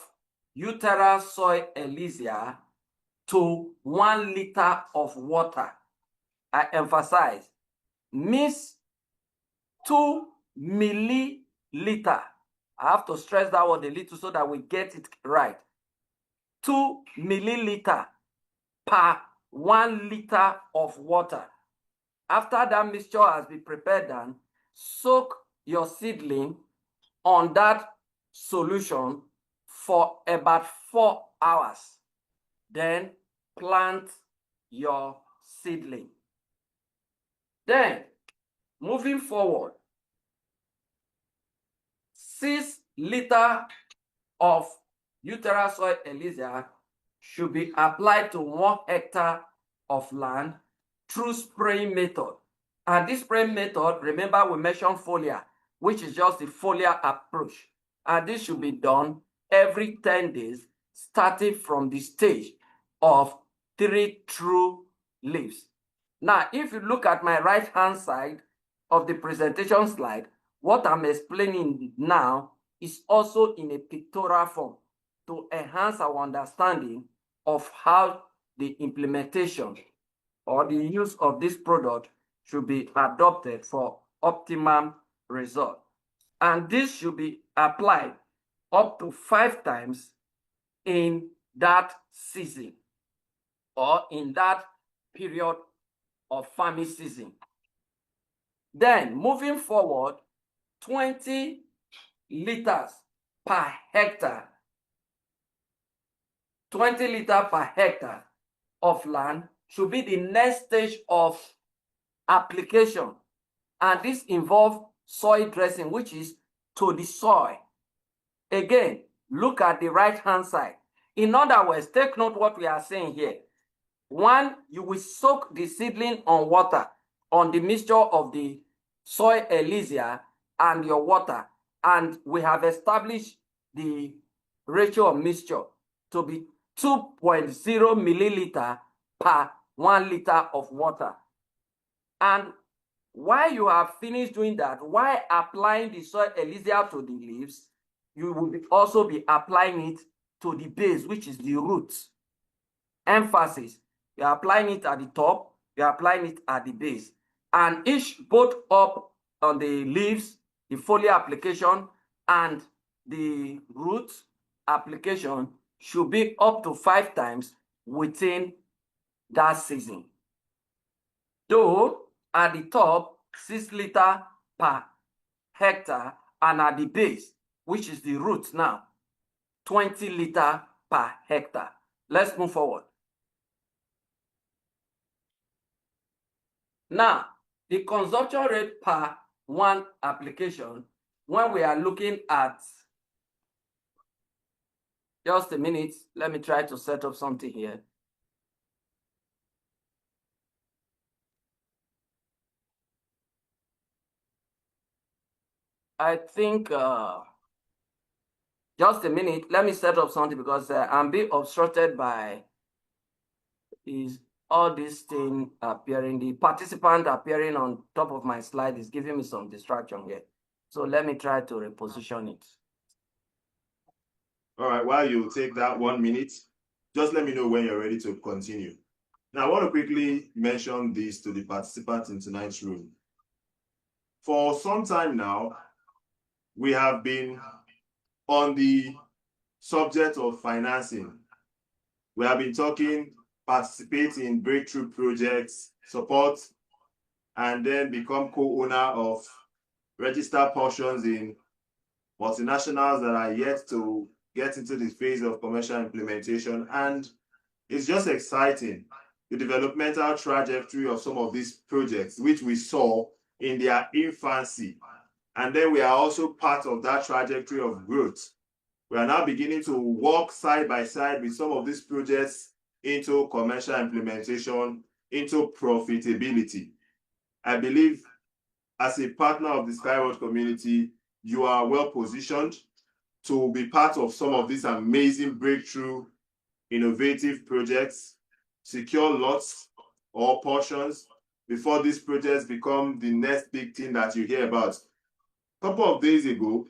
Uterra soy elixir to 1 liter of water. I emphasize, mix 2 milliliter. I have to stress that word a little so that we get it right. 2 milliliter per 1 liter of water. After that mixture has been prepared, then soak your seedling on that solution for about 4 hours. Then plant your seedling. Then, moving forward, 6 liters of Uterra soy elixir should be applied to 1 hectare of land through spraying method. And this spraying method, remember we mentioned foliar, which is just the foliar approach. And this should be done every 10 days, starting from the stage of 3 true leaves. Now, if you look at my right-hand side of the presentation slide, what I'm explaining now is also in a pictorial form to enhance our understanding of how the implementation or the use of this product should be adopted for optimum result. And this should be applied up to 5 times in that season or in that period of farming season. Then moving forward, 20 liters per hectare, 20 liters per hectare of land should be the next stage of application. And this involves soil dressing, which is to the soil. Again, look at the right-hand side. In other words, take note what we are saying here. 1, you will soak the seedling on water, on the mixture of the soy elixir and your water. And we have established the ratio of mixture to be 2.0 milliliter per 1 liter of water. And while you have finished doing that, while applying the soy elixir to the leaves, you will also be applying it to the base, which is the roots. Emphasis, you are applying it at the top, you are applying it at the base. And each, both up on the leaves, the foliar application, and the root application should be up to 5 times within that season. Though at the top, 6 liters per hectare, and at the base, which is the root now, 20 liters per hectare. Let's move forward. Now, the consumption rate per 1 application, when we are looking at, just a minute, let me try to set up something here. I think just a minute. Let me set up something because I'm being obstructed by all this thing appearing. The participant appearing on top of my slide is giving me some distraction here. So let me try to reposition it. All right, while you take that 1 minute, just let me know when you're ready to continue. Now, I want to quickly mention this to the participants in tonight's room. For some time now, we have been on the subject of financing. We have been talking, participate in breakthrough projects, support, and then become co-owner of registered portions in multinationals that are yet to get into the phase of commercial implementation. And it's just exciting, the developmental trajectory of some of these projects, which we saw in their infancy. And then we are also part of that trajectory of growth. We are now beginning to work side by side with some of these projects into commercial implementation, into profitability. I believe as a partner of the Skyward community, you are well positioned to be part of some of these amazing breakthrough, innovative projects, secure lots or portions before these projects become the next big thing that you hear about. A couple of days ago,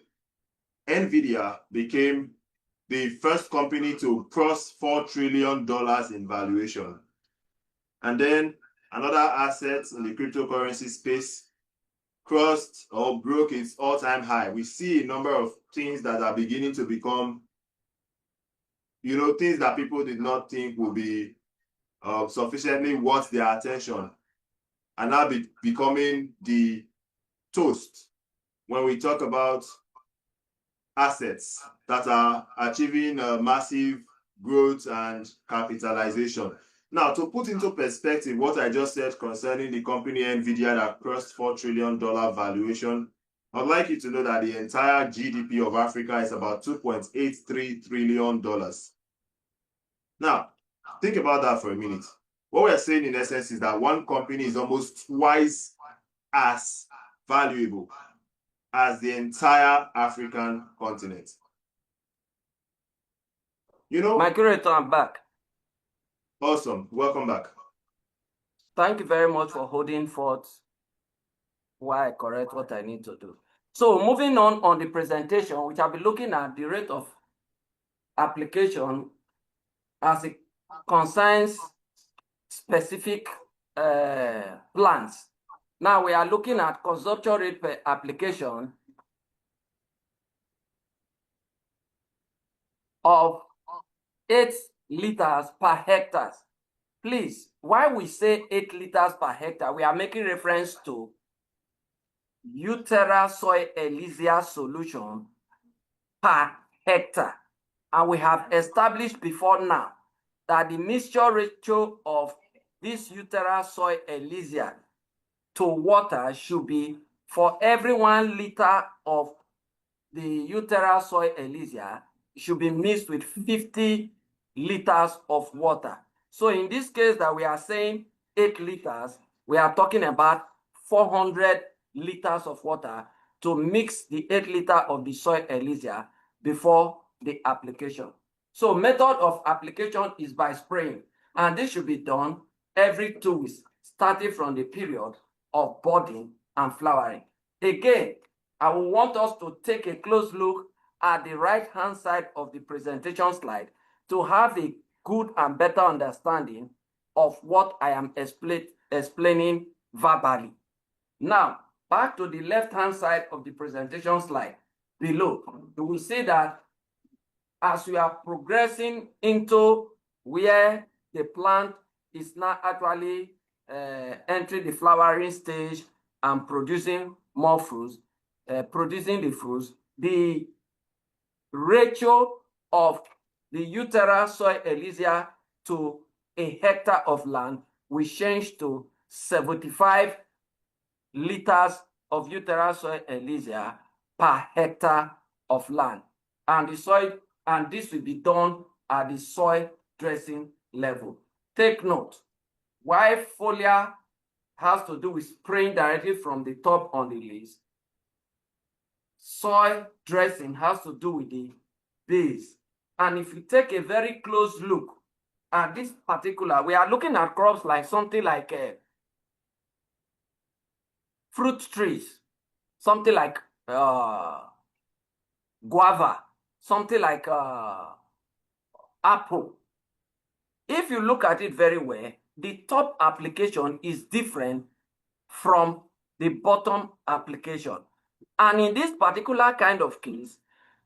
NVIDIA became the first company to cross $4 trillion in valuation. And then another asset in the cryptocurrency space crossed or broke its all-time high. We see a number of things that are beginning to become, things that people did not think would be sufficiently worth their attention, and now becoming the toast when we talk about assets that are achieving massive growth and capitalization. Now, to put into perspective what I just said concerning the company NVIDIA that crossed $4 trillion valuation, I'd like you to know that the entire GDP of Africa is about $2.83 trillion. Now, think about that for a minute. What we're saying in essence is that one company is almost twice as valuable as the entire African continent. My curator, I'm back. Awesome. Welcome back. Thank you very much for holding forth while I correct what I need to do. So moving on the presentation, which I'll be looking at the rate of application as it concerns specific plants. Now we are looking at consumption rate per application of 8 liters per hectare. Please, why we say 8 liters per hectare, we are making reference to Uterra soil Elysia solution per hectare. And we have established before now that the mixture ratio of this Uterra soil Elysia to water should be, for every 1 liter of the Uterra soil Elysia, should be mixed with 50 liters of water. So in this case that we are saying 8 liters, we are talking about 400 liters of water to mix the 8 liter of the soil Elysia before the application. So method of application is by spraying, and this should be done every 2 weeks, starting from the period of budding and flowering. Again, I will want us to take a close look at the right-hand side of the presentation slide to have a good and better understanding of what I am explaining verbally. Now, back to the left-hand side of the presentation slide below, you will see that as we are progressing into where the plant is now actually entering the flowering stage and producing more fruits, the ratio of the Uterra soil Elysia to a hectare of land will change to 75 liters of Uterra soil Elysia per hectare of land. And this will be done at the soil dressing level. Take note, while foliar has to do with spraying directly from the top on the leaves, soil dressing has to do with the base. And if you take a very close look at this particular, we are looking at crops like something like fruit trees, something like guava, something like apple. If you look at it very well, the top application is different from the bottom application. And in this particular kind of case,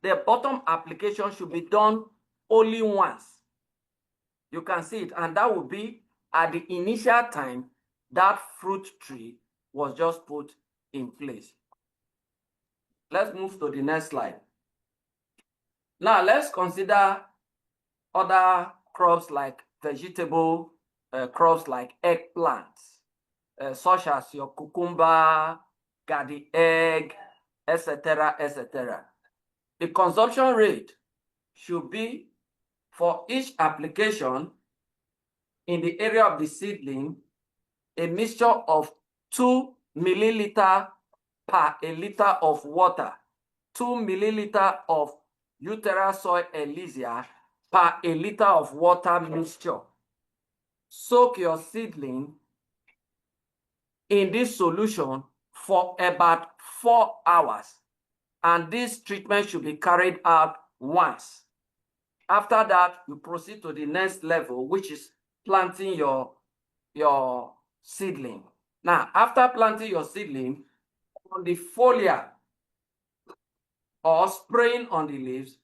the bottom application should be done only once. You can see it, and that would be at the initial time that fruit tree was just put in place. Let's move to the next slide. Now let's consider other crops like vegetable crops like eggplants, such as your cucumber, garden egg, etc., etc. The consumption rate should be for each application in the area of the seedling a mixture of 2 milliliter per a liter of water, 2 milliliter of Uterra soy elixir per a liter of water mixture. Soak your seedling in this solution for about 4 hours, and this treatment should be carried out once. After that, you proceed to the next level, which is planting your seedling. Now, after planting your seedling, on the foliar or spraying on the leaves,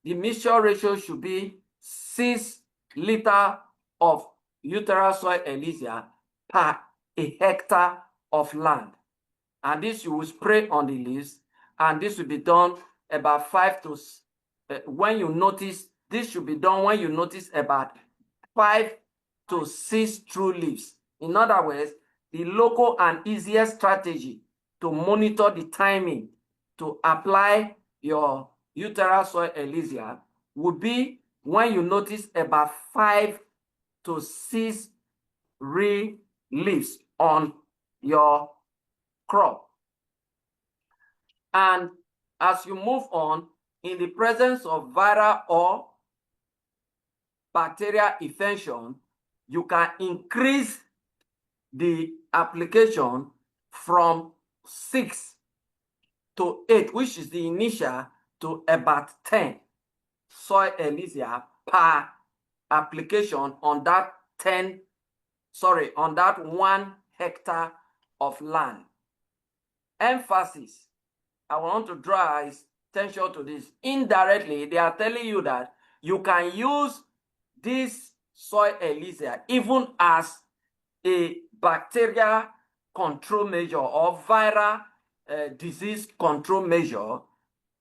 the mixture ratio should be 6 liters of Uterra soy elixir per a hectare of land. And this you will spray on the leaves, and this will be done about 5 to when you notice, this should be done when you notice about 5 to 6 true leaves. In other words, the local and easiest strategy to monitor the timing to apply your Uterra soy elixir would be when you notice about 5 to 6 real leaves on your crop. And as you move on, in the presence of viral or bacterial infection, you can increase the application from 6 to 8, which is the initial, to about 10 soy elixir per application on that 1 hectare of land. Emphasis, I want to draw attention to this. Indirectly, they are telling you that you can use this soy elixir even as a bacterial control measure or viral disease control measure,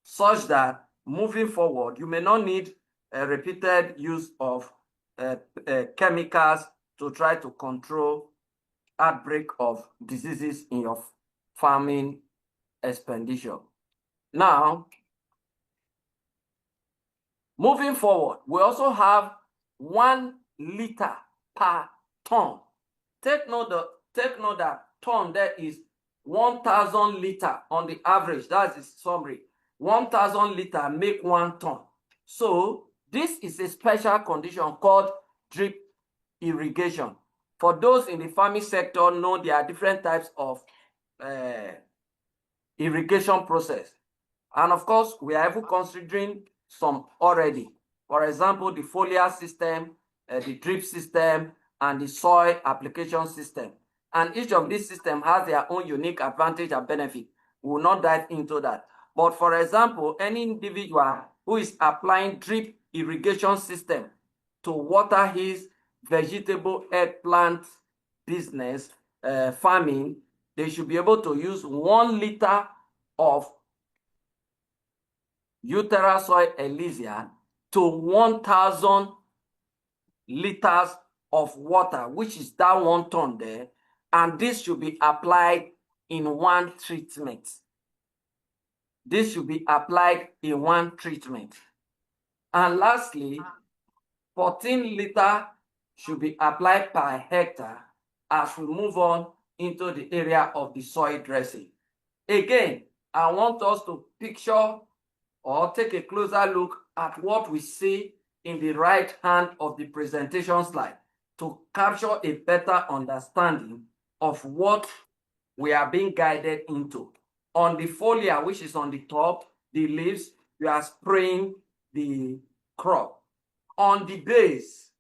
such that moving forward, you may not need a repeated use of chemicals to try to control outbreak of diseases in your farming expenditure. Now, moving forward, we also have 1 liter per ton. Take note that ton there is 1,000 liter on the average. That's the summary. 1,000 liter make 1 ton. So this is a special condition called drip irrigation. For those in the farming sector, know there are different types of irrigation process. And of course, we are even considering some already. For example, the foliar system, the drip system, and the soil application system. And each of these systems has their own unique advantage and benefit. We will not dive into that. But for example, any individual who is applying drip irrigation system to water his vegetable eggplant business farming, they should be able to use 1 liter of Uterra soy elixir to 1,000 liters of water, which is that 1 ton there, and this should be applied in 1 treatment. This should be applied in 1 treatment. And lastly, 14 liters should be applied per hectare as we move on into the area of the soil dressing. Again, I want us to picture or take a closer look at what we see in the right hand of the presentation slide to capture a better understanding of what we are being guided into. On the foliar, which is on the top, the leaves, you are spraying the crop. On the base,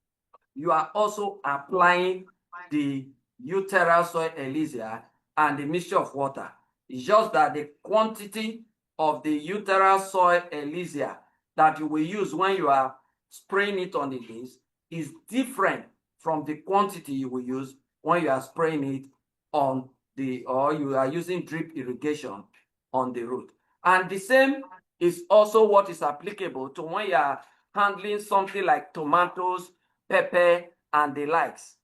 you are also applying the Uterra soil elixir and the mixture of water. It's just that the quantity of the Uterra soil elixir that you will use when you are spraying it on the leaves is different from the quantity you will use when you are spraying it on the, or you are using drip irrigation on the root. And the same is also what is applicable to when you are handling something like tomatoes, pepper, and the likes.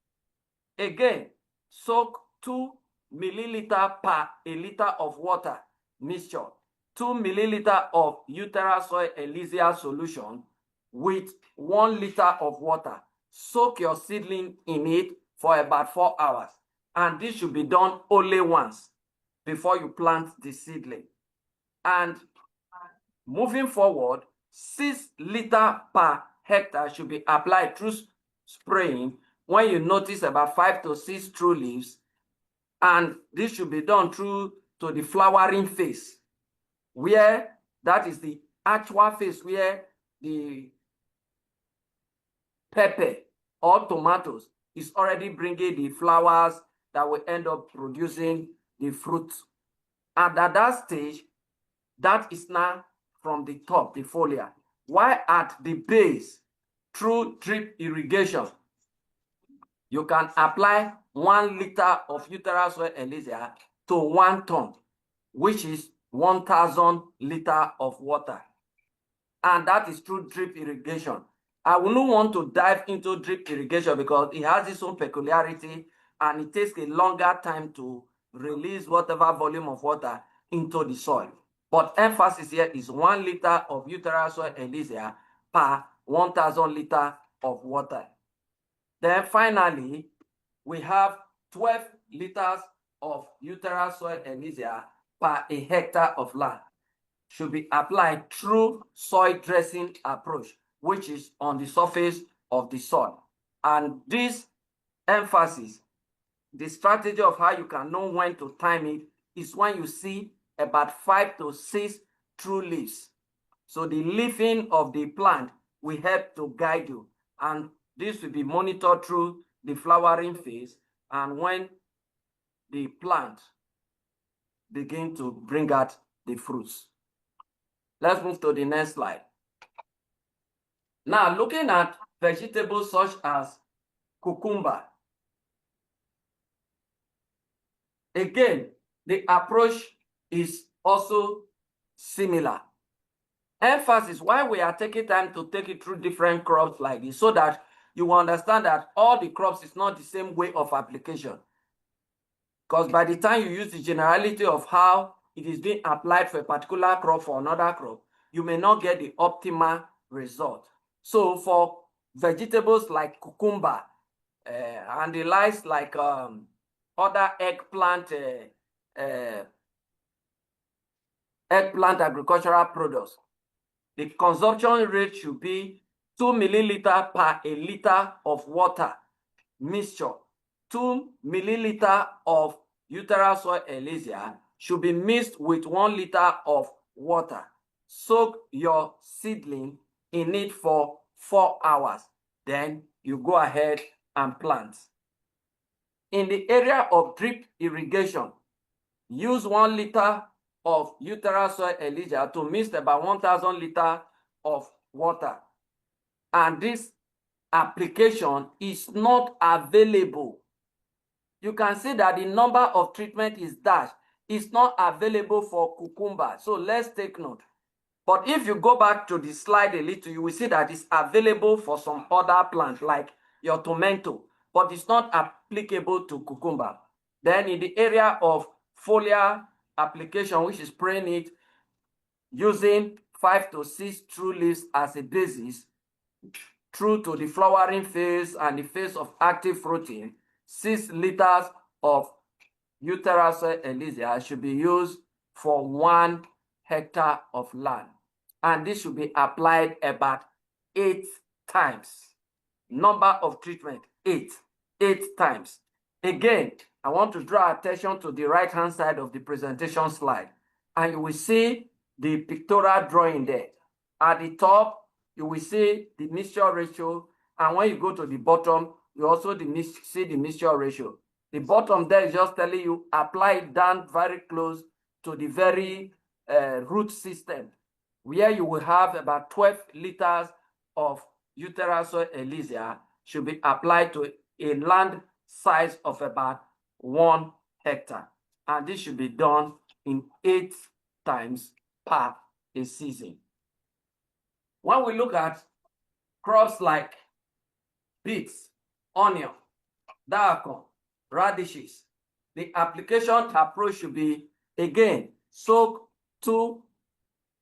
Again, soak 2 milliliter per a liter of water mixture, 2 milliliter of Uterra soil elixir solution with 1 liter of water. Soak your seedling in it for about 4 hours. And this should be done only once before you plant the seedling. And moving forward, 6 liters per hectare should be applied through spraying when you notice about 5 to 6 true leaves, and this should be done through to the flowering phase, where that is the actual phase where the pepper or tomatoes is already bringing the flowers that will end up producing the fruit. And at that stage, that is now from the top, the foliar. While at the base, through drip irrigation, you can apply 1 liter of Uterra soil elixir to 1 ton, which is 1,000 liters of water. And that is through drip irrigation. I will not want to dive into drip irrigation because it has its own peculiarity and it takes a longer time to release whatever volume of water into the soil. But emphasis here is 1 liter of Uterra soil elixir per 1,000 liters of water. Then finally, we have 12 liters of Uterra soil elixir per a hectare of land. Should be applied through soil dressing approach, which is on the surface of the soil. And this emphasis, the strategy of how you can know when to time it, is when you see about 5 to 6 true leaves. So the leafing of the plant will help to guide you, and this will be monitored through the flowering phase and when the plant begin to bring out the fruits. Let's move to the next slide. Now, looking at vegetables such as cucumber. Again, the approach is also similar. Emphasis why we are taking time to take it through different crops like this, so that you will understand that all the crops is not the same way of application. Because by the time you use the generality of how it is being applied for a particular crop for another crop, you may not get the optimal result. So for vegetables like cucumber and the likes like other eggplant agricultural products, the consumption rate should be 2 milliliter per a liter of water mixture. 2 milliliter of Uterra soil elixir should be mixed with 1 liter of water. Soak your seedling in it for 4 hours. Then you go ahead and plant. In the area of drip irrigation, use 1 liter of Uterra soil elixir to mix about 1,000 liters of water. And this application is not available. You can see that the number of treatment is dashed. It's not available for cucumber. So let's take note. But if you go back to the slide a little, you will see that it's available for some other plants like your tomato, but it's not applicable to cucumber. Then in the area of foliar application, which is spraying it using 5 to 6 true leaves as a basis through to the flowering phase and the phase of active fruiting, 6 liters of Uterra soil elixir should be used for 1 hectare of land. And this should be applied about 8 times. Number of treatment, 8 times. Again, I want to draw attention to the right-hand side of the presentation slide. And you will see the pictorial drawing there. At the top, you will see the mixture ratio. And when you go to the bottom, you also see the mixture ratio. The bottom there is just telling you apply it down very close to the very root system, where you will have about 12 liters of Uterra Fertilizer should be applied to a land size of about 1 hectare. And this should be done in 8 times per a season. When we look at crops like beets, onion, daikon, radishes, the application approach should be, again, soak 2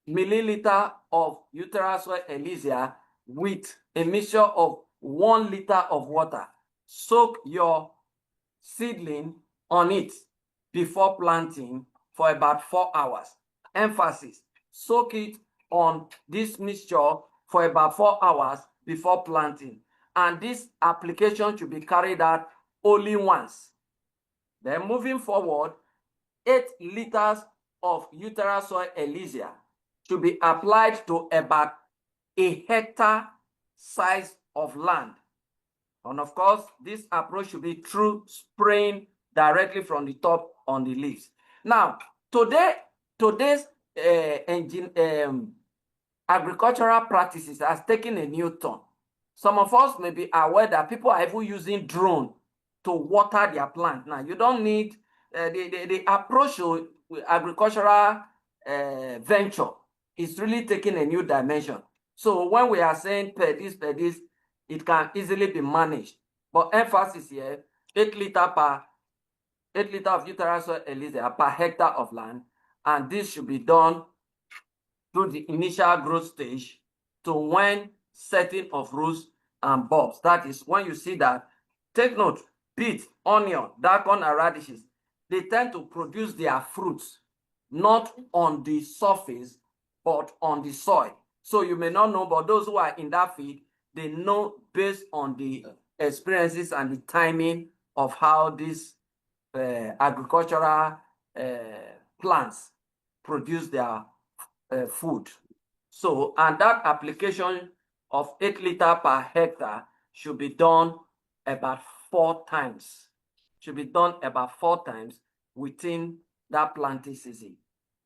milliliter of Uterra Fertilizer with a mixture of 1 liter of water. Soak your seedling on it before planting for about 4 hours. Emphasis, soak it on this mixture for about 4 hours before planting. And this application should be carried out only once. Then moving forward, 8 liters of Uterra Fertilizer should be applied to about 1 hectare size of land. And of course, this approach should be through spraying directly from the top on the leaves. Now, today's agricultural practices has taken a new turn. Some of us may be aware that people are even using drone to water their plant. Now, you don't need the approach to agricultural venture is really taking a new dimension. So when we are saying per this, it can easily be managed. But emphasis here, 8 liters of Uterra Fertilizer per hectare of land, and this should be done through the initial growth stage to when setting of roots and bulbs. That is when you see that, take note, beets, onion, daikon, and radishes, they tend to produce their fruits not on the surface, but on the soil. So you may not know, but those who are in that field, they know based on the experiences and the timing of how these agricultural plants produce their food. So, and that application of 8 liters per hectare should be done about 4 times. Should be done about 4 times within that planting season.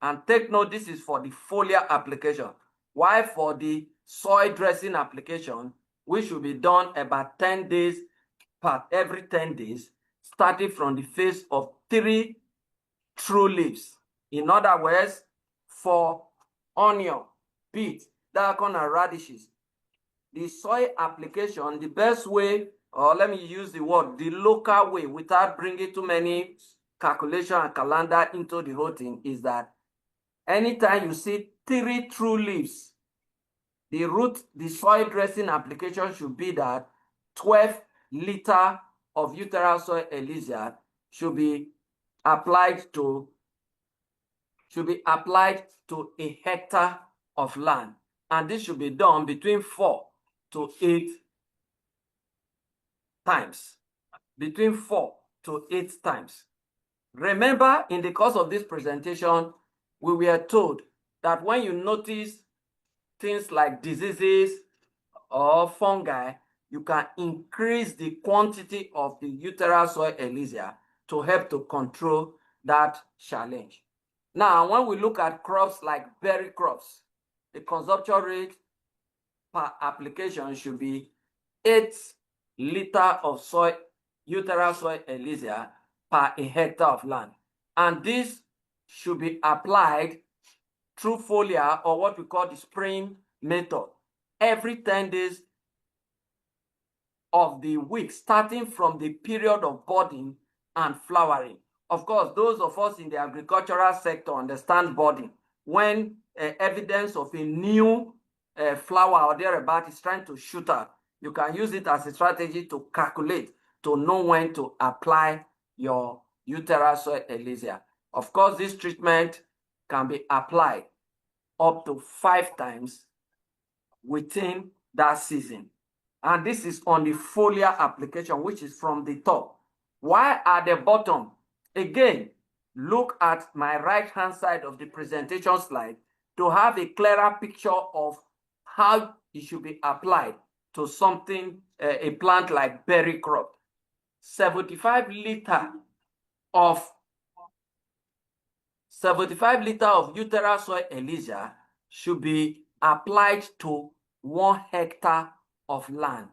And take note, this is for the foliar application. While for the soil dressing application, which should be done about 10 days per every 10 days, starting from the phase of 3 true leaves. In other words, for onion, beet, daikon, and radishes, the soil application, the best way, or let me use the word, the local way, without bringing too many calculation and calendar into the whole thing, is that anytime you see 3 true leaves, the soil dressing application should be that 12 liters of Uterra Fertilizer should be applied to 1 hectare of land. And this should be done between 4 to 8 times. Between 4 to 8 times. Remember, in the course of this presentation, we were told that when you notice things like diseases or fungi, you can increase the quantity of the Uterra Fertilizer to help to control that challenge. Now, when we look at crops like berry crops, the consumption rate per application should be 8 liters of Uterra Fertilizer per 1 hectare of land. And this should be applied through foliar, or what we call the spraying method, every 10 days of the week, starting from the period of budding and flowering. Of course, those of us in the agricultural sector understand budding. When evidence of a new flower or thereabout is trying to shoot out, you can use it as a strategy to calculate, to know when to apply your Uterra Fertilizer. Of course, this treatment can be applied up to 5 times within that season. And this is on the foliar application, which is from the top. While at the bottom, again, look at my right-hand side of the presentation slide to have a clearer picture of how it should be applied to something, a plant like berry crop. 75 liter of Uterra soil elixir should be applied to 1 hectare of land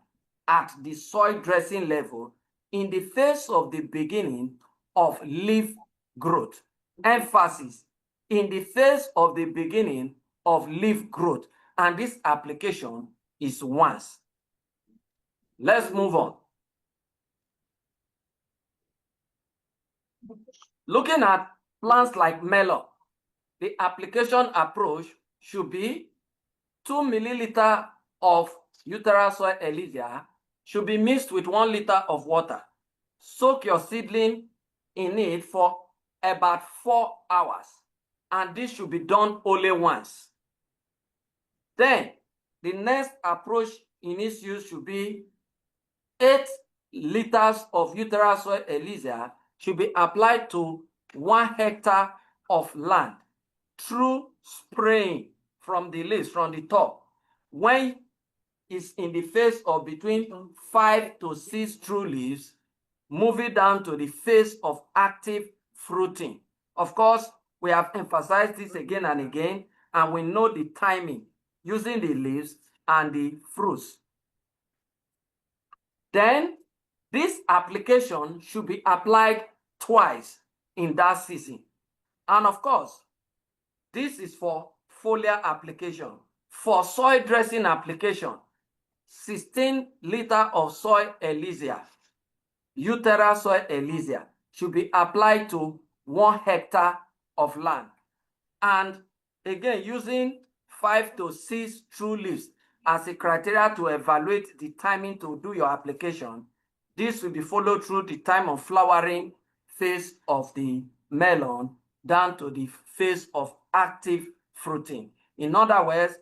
at the soil dressing level in the phase of the beginning of leaf growth. Emphasis, in the phase of the beginning of leaf growth, and this application is once. Let's move on. Looking at plants like melon, the application approach should be 2 milliliter of Uterra soil elixir should be mixed with 1 liter of water. Soak your seedling in it for about 4 hours, and this should be done only once. Then, the next approach in its use should be 8 liters of Uterra soil elixir should be applied to 1 hectare of land through spraying from the leaves, from the top, when it's in the phase of between 5 to 6 true leaves, moving down to the phase of active fruiting. Of course, we have emphasized this again and again, and we know the timing using the leaves and the fruits. Then, this application should be applied twice in that season. And of course, this is for foliar application. For soil dressing application, 16 liters of soil elixir, Uterra soil elixir, should be applied to 1 hectare of land. And again, using 5 to 6 true leaves as a criteria to evaluate the timing to do your application, this will be followed through the time of flowering phase of the melon down to the phase of active fruiting. In other words,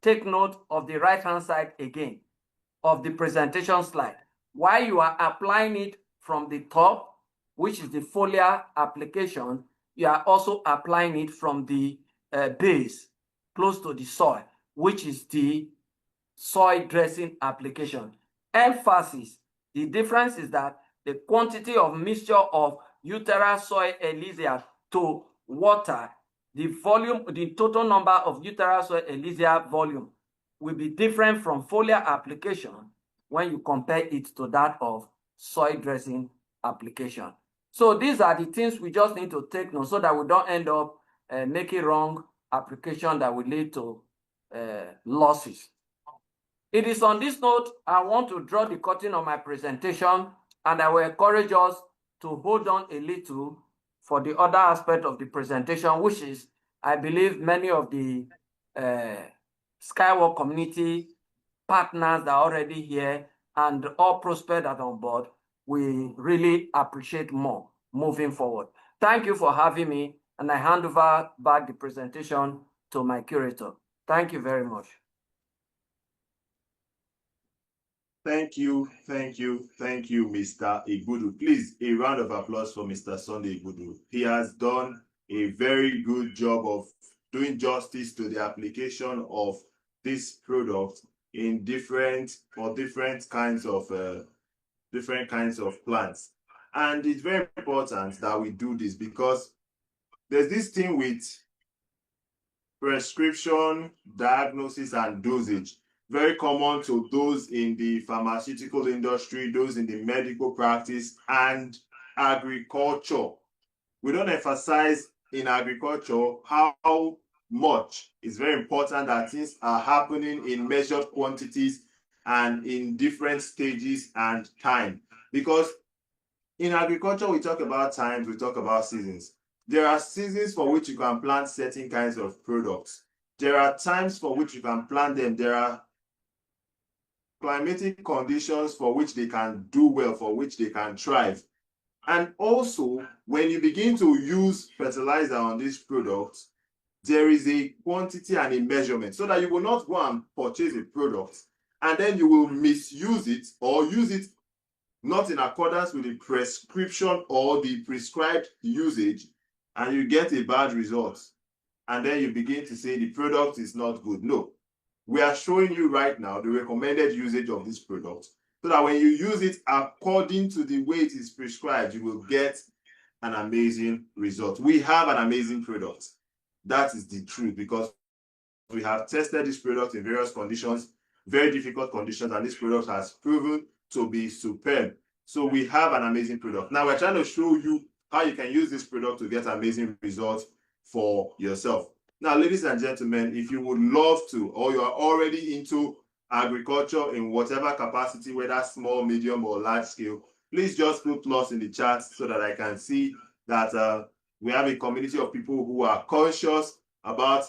take note of the right-hand side again of the presentation slide. While you are applying it from the top, which is the foliar application, you are also applying it from the base, close to the soil, which is the soil dressing application. Emphasis, the difference is that the quantity of mixture of Uterra soil elixir to water, the volume, the total number of Uterra soil elixir volume will be different from foliar application when you compare it to that of soil dressing application. So these are the things we just need to take note so that we don't end up making wrong application that will lead to losses. It is on this note I want to draw the curtain on my presentation, and I will encourage us to hold on a little for the other aspect of the presentation, which is, I believe, many of the Skywalk community partners that are already here and all prospects that are on board, we really appreciate more moving forward. Thank you for having me, and I hand over back the presentation to my curator. Thank you very much. Thank you, Mr. Igbudu. Please, a round of applause for Mr. Sunday Igbudu. He has done a very good job of doing justice to the application of this product in different kinds of plants. And it's very important that we do this because there's this thing with prescription, diagnosis, and dosage. Very common to those in the pharmaceutical industry, those in the medical practice, and agriculture. We don't emphasize in agriculture how much it's very important that things are happening in measured quantities and in different stages and time. Because in agriculture, we talk about times, we talk about seasons. There are seasons for which you can plant certain kinds of products. There are times for which you can plant them. There are climatic conditions for which they can do well, for which they can thrive. And also, when you begin to use fertilizer on these products, there is a quantity and a measurement, so that you will not go and purchase a product and then you will misuse it or use it not in accordance with the prescription or the prescribed usage, and you get a bad result. And then you begin to say the product is not good. No, we are showing you right now the recommended usage of this product, so that when you use it according to the way it is prescribed, you will get an amazing result. We have an amazing product. That is the truth, because we have tested this product in various conditions, very difficult conditions, and this product has proven to be superb. So we have an amazing product. Now we're trying to show you how you can use this product to get amazing results for yourself. Now, ladies and gentlemen, if you would love to, or you are already into agriculture in whatever capacity, whether small, medium, or large scale, please just put plus in the chat so that I can see that we have a community of people who are conscious about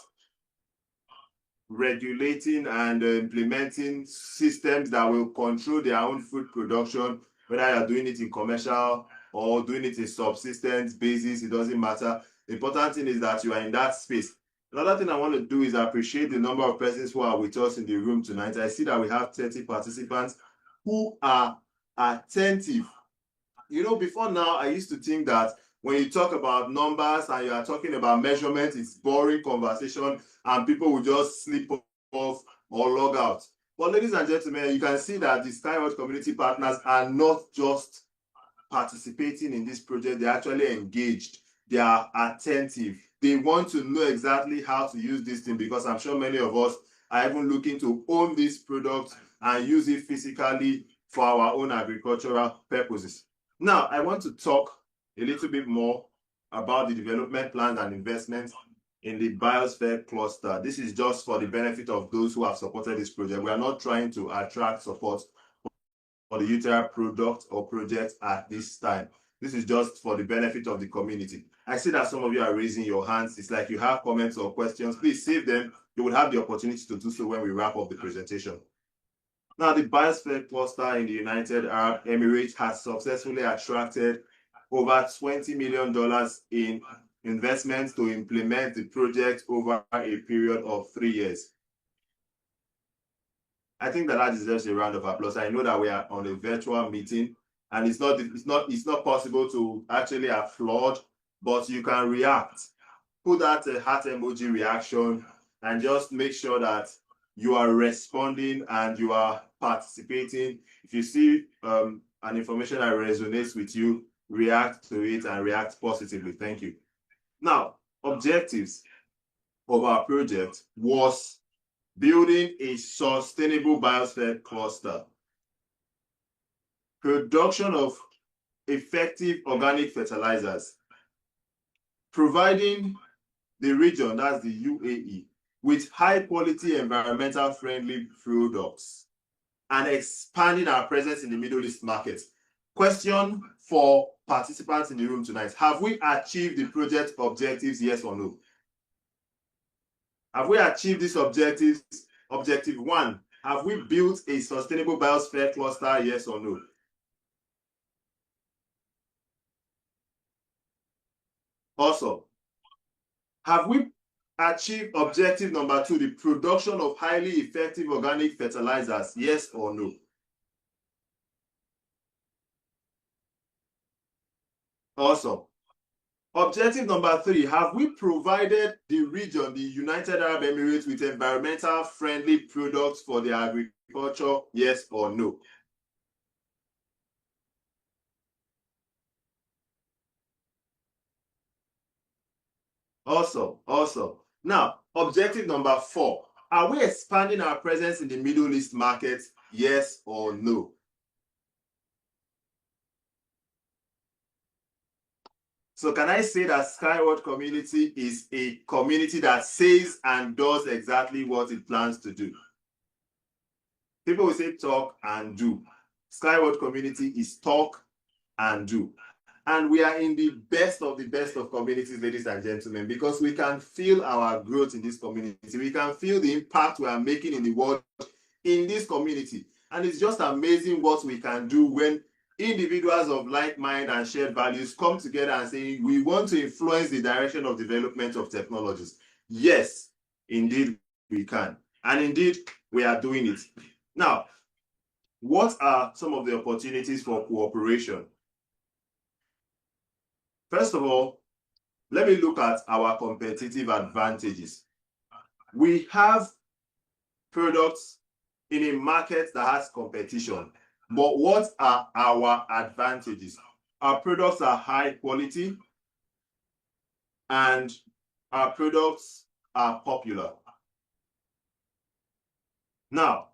regulating and implementing systems that will control their own food production, whether you're doing it in commercial or doing it in subsistence basis, it doesn't matter. The important thing is that you are in that space. Another thing I want to do is appreciate the number of persons who are with us in the room tonight. I see that we have 30 participants who are attentive. You know, before now, I used to think that when you talk about numbers and you are talking about measurement, it's boring conversation and people will just slip off or log out. But ladies and gentlemen, you can see that the Skyward community partners are not just participating in this project, they're actually engaged. They are attentive. They want to know exactly how to use this thing, because I'm sure many of us are even looking to own this product and use it physically for our own agricultural purposes. Now, I want to talk a little bit more about the development plans and investments in the biosphere cluster. This is just for the benefit of those who have supported this project. We are not trying to attract support for the Uterra product or project at this time. This is just for the benefit of the community. I see that some of you are raising your hands. It's like you have comments or questions. Please save them. You will have the opportunity to do so when we wrap up the presentation. Now, the biosphere cluster in the United Arab Emirates has successfully attracted over $20 million in investments to implement the project over a period of 3 years. I think that deserves a round of applause. I know that we are on a virtual meeting and it's not possible to actually applaud, but you can react. Put that heart emoji reaction and just make sure that you are responding and you are participating. If you see an information that resonates with you, react to it and react positively. Thank you. Now, objectives of our project was building a sustainable biosphere cluster, production of effective organic fertilizers, providing the region, that's the UAE, with high quality environmental friendly products, and expanding our presence in the Middle East market. Question for participants in the room tonight: have we achieved the project objectives, yes or no? Have we achieved these objectives? Objective 1, have we built a sustainable biosphere cluster, yes or no? Also, have we achieved objective number 2, the production of highly effective organic fertilizers, yes or no? Also, objective number 3, have we provided the region, the United Arab Emirates, with environmental friendly products for the agriculture, yes or no? Also, now, objective number 4, are we expanding our presence in the Middle East market, yes or no? So can I say that Skyward community is a community that says and does exactly what it plans to do? People will say talk and do. Skyward community is talk and do. And we are in the best of communities, ladies and gentlemen, because we can feel our growth in this community. We can feel the impact we are making in the world in this community. And it's just amazing what we can do when individuals of like mind and shared values come together and say, we want to influence the direction of development of technologies. Yes, indeed we can. And indeed, we are doing it. Now, what are some of the opportunities for cooperation? First of all, let me look at our competitive advantages. We have products in a market that has competition, but what are our advantages? Our products are high quality and our products are popular. Now,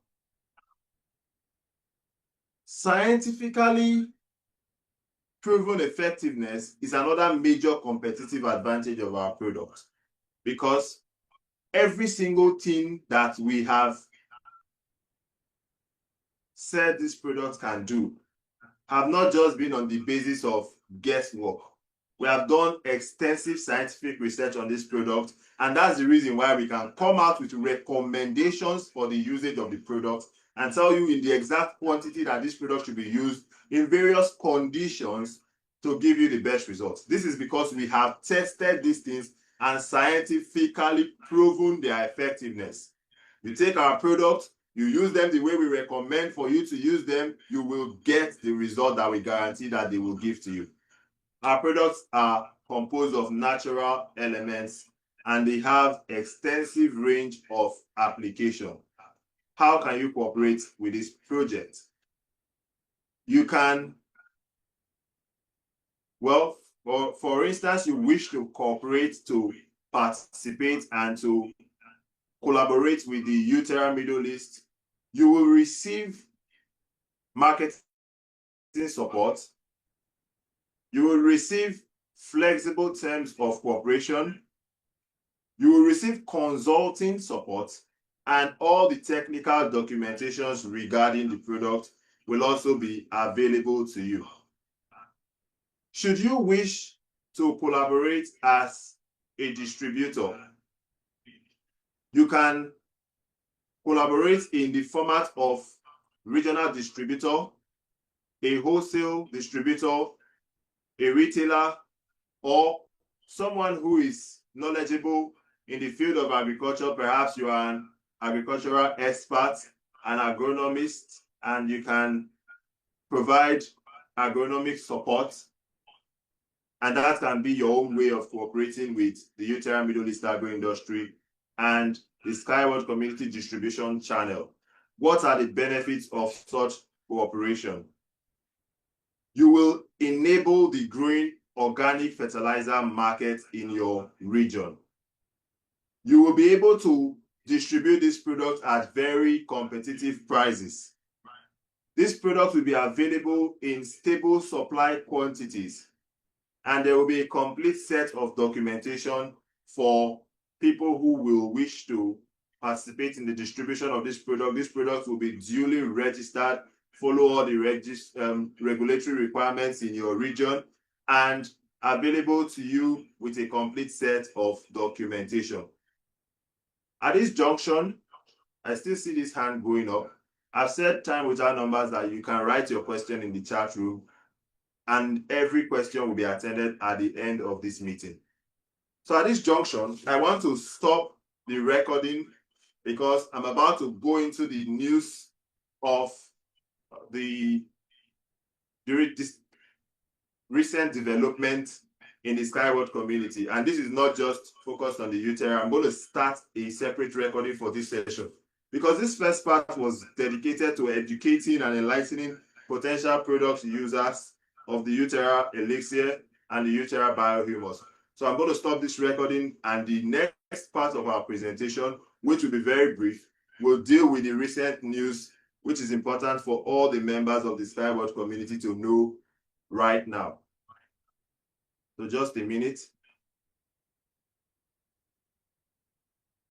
scientifically proven effectiveness is another major competitive advantage of our product, because every single thing that we have said this product can do have not just been on the basis of guesswork. We have done extensive scientific research on this product, and that's the reason why we can come out with recommendations for the usage of the product and tell you in the exact quantity that this product should be used in various conditions to give you the best results. This is because we have tested these things and scientifically proven their effectiveness. You take our product, you use them the way we recommend for you to use them, you will get the result that we guarantee that they will give to you. Our products are composed of natural elements and they have extensive range of application. How can you cooperate with this project? You can, well, for instance, you wish to cooperate to participate and to collaborate with the Uterra Middle East, you will receive marketing support. You will receive flexible terms of cooperation. You will receive consulting support, and all the technical documentations regarding the product will also be available to you. Should you wish to collaborate as a distributor, you can collaborate in the format of regional distributor, a wholesale distributor, a retailer, or someone who is knowledgeable in the field of agriculture. Perhaps you are an agricultural expert, an agronomist, and you can provide agronomic support. And that can be your own way of cooperating with the Uterra Middle East agro industry and the Skyward Community Distribution Channel. What are the benefits of such cooperation? You will enable the growing organic fertilizer market in your region. You will be able to distribute this product at very competitive prices. This product will be available in stable supply quantities, and there will be a complete set of documentation for people who will wish to participate in the distribution of this product. This product will be duly registered, follow all the regulatory requirements in your region, and available to you with a complete set of documentation. At this junction, I still see this hand going up. I've said time without numbers that you can write your question in the chat room, and every question will be attended at the end of this meeting. So at this junction, I want to stop the recording because I'm about to go into the news of the recent development in the Skyward community. And this is not just focused on the Uterra. I'm going to start a separate recording for this session because this first part was dedicated to educating and enlightening potential product users of the Uterra Elixir and the Uterra Biohumus. So I'm going to stop this recording, and the next part of our presentation, which will be very brief, will deal with the recent news, which is important for all the members of the Skyward community to know right now. So just a minute.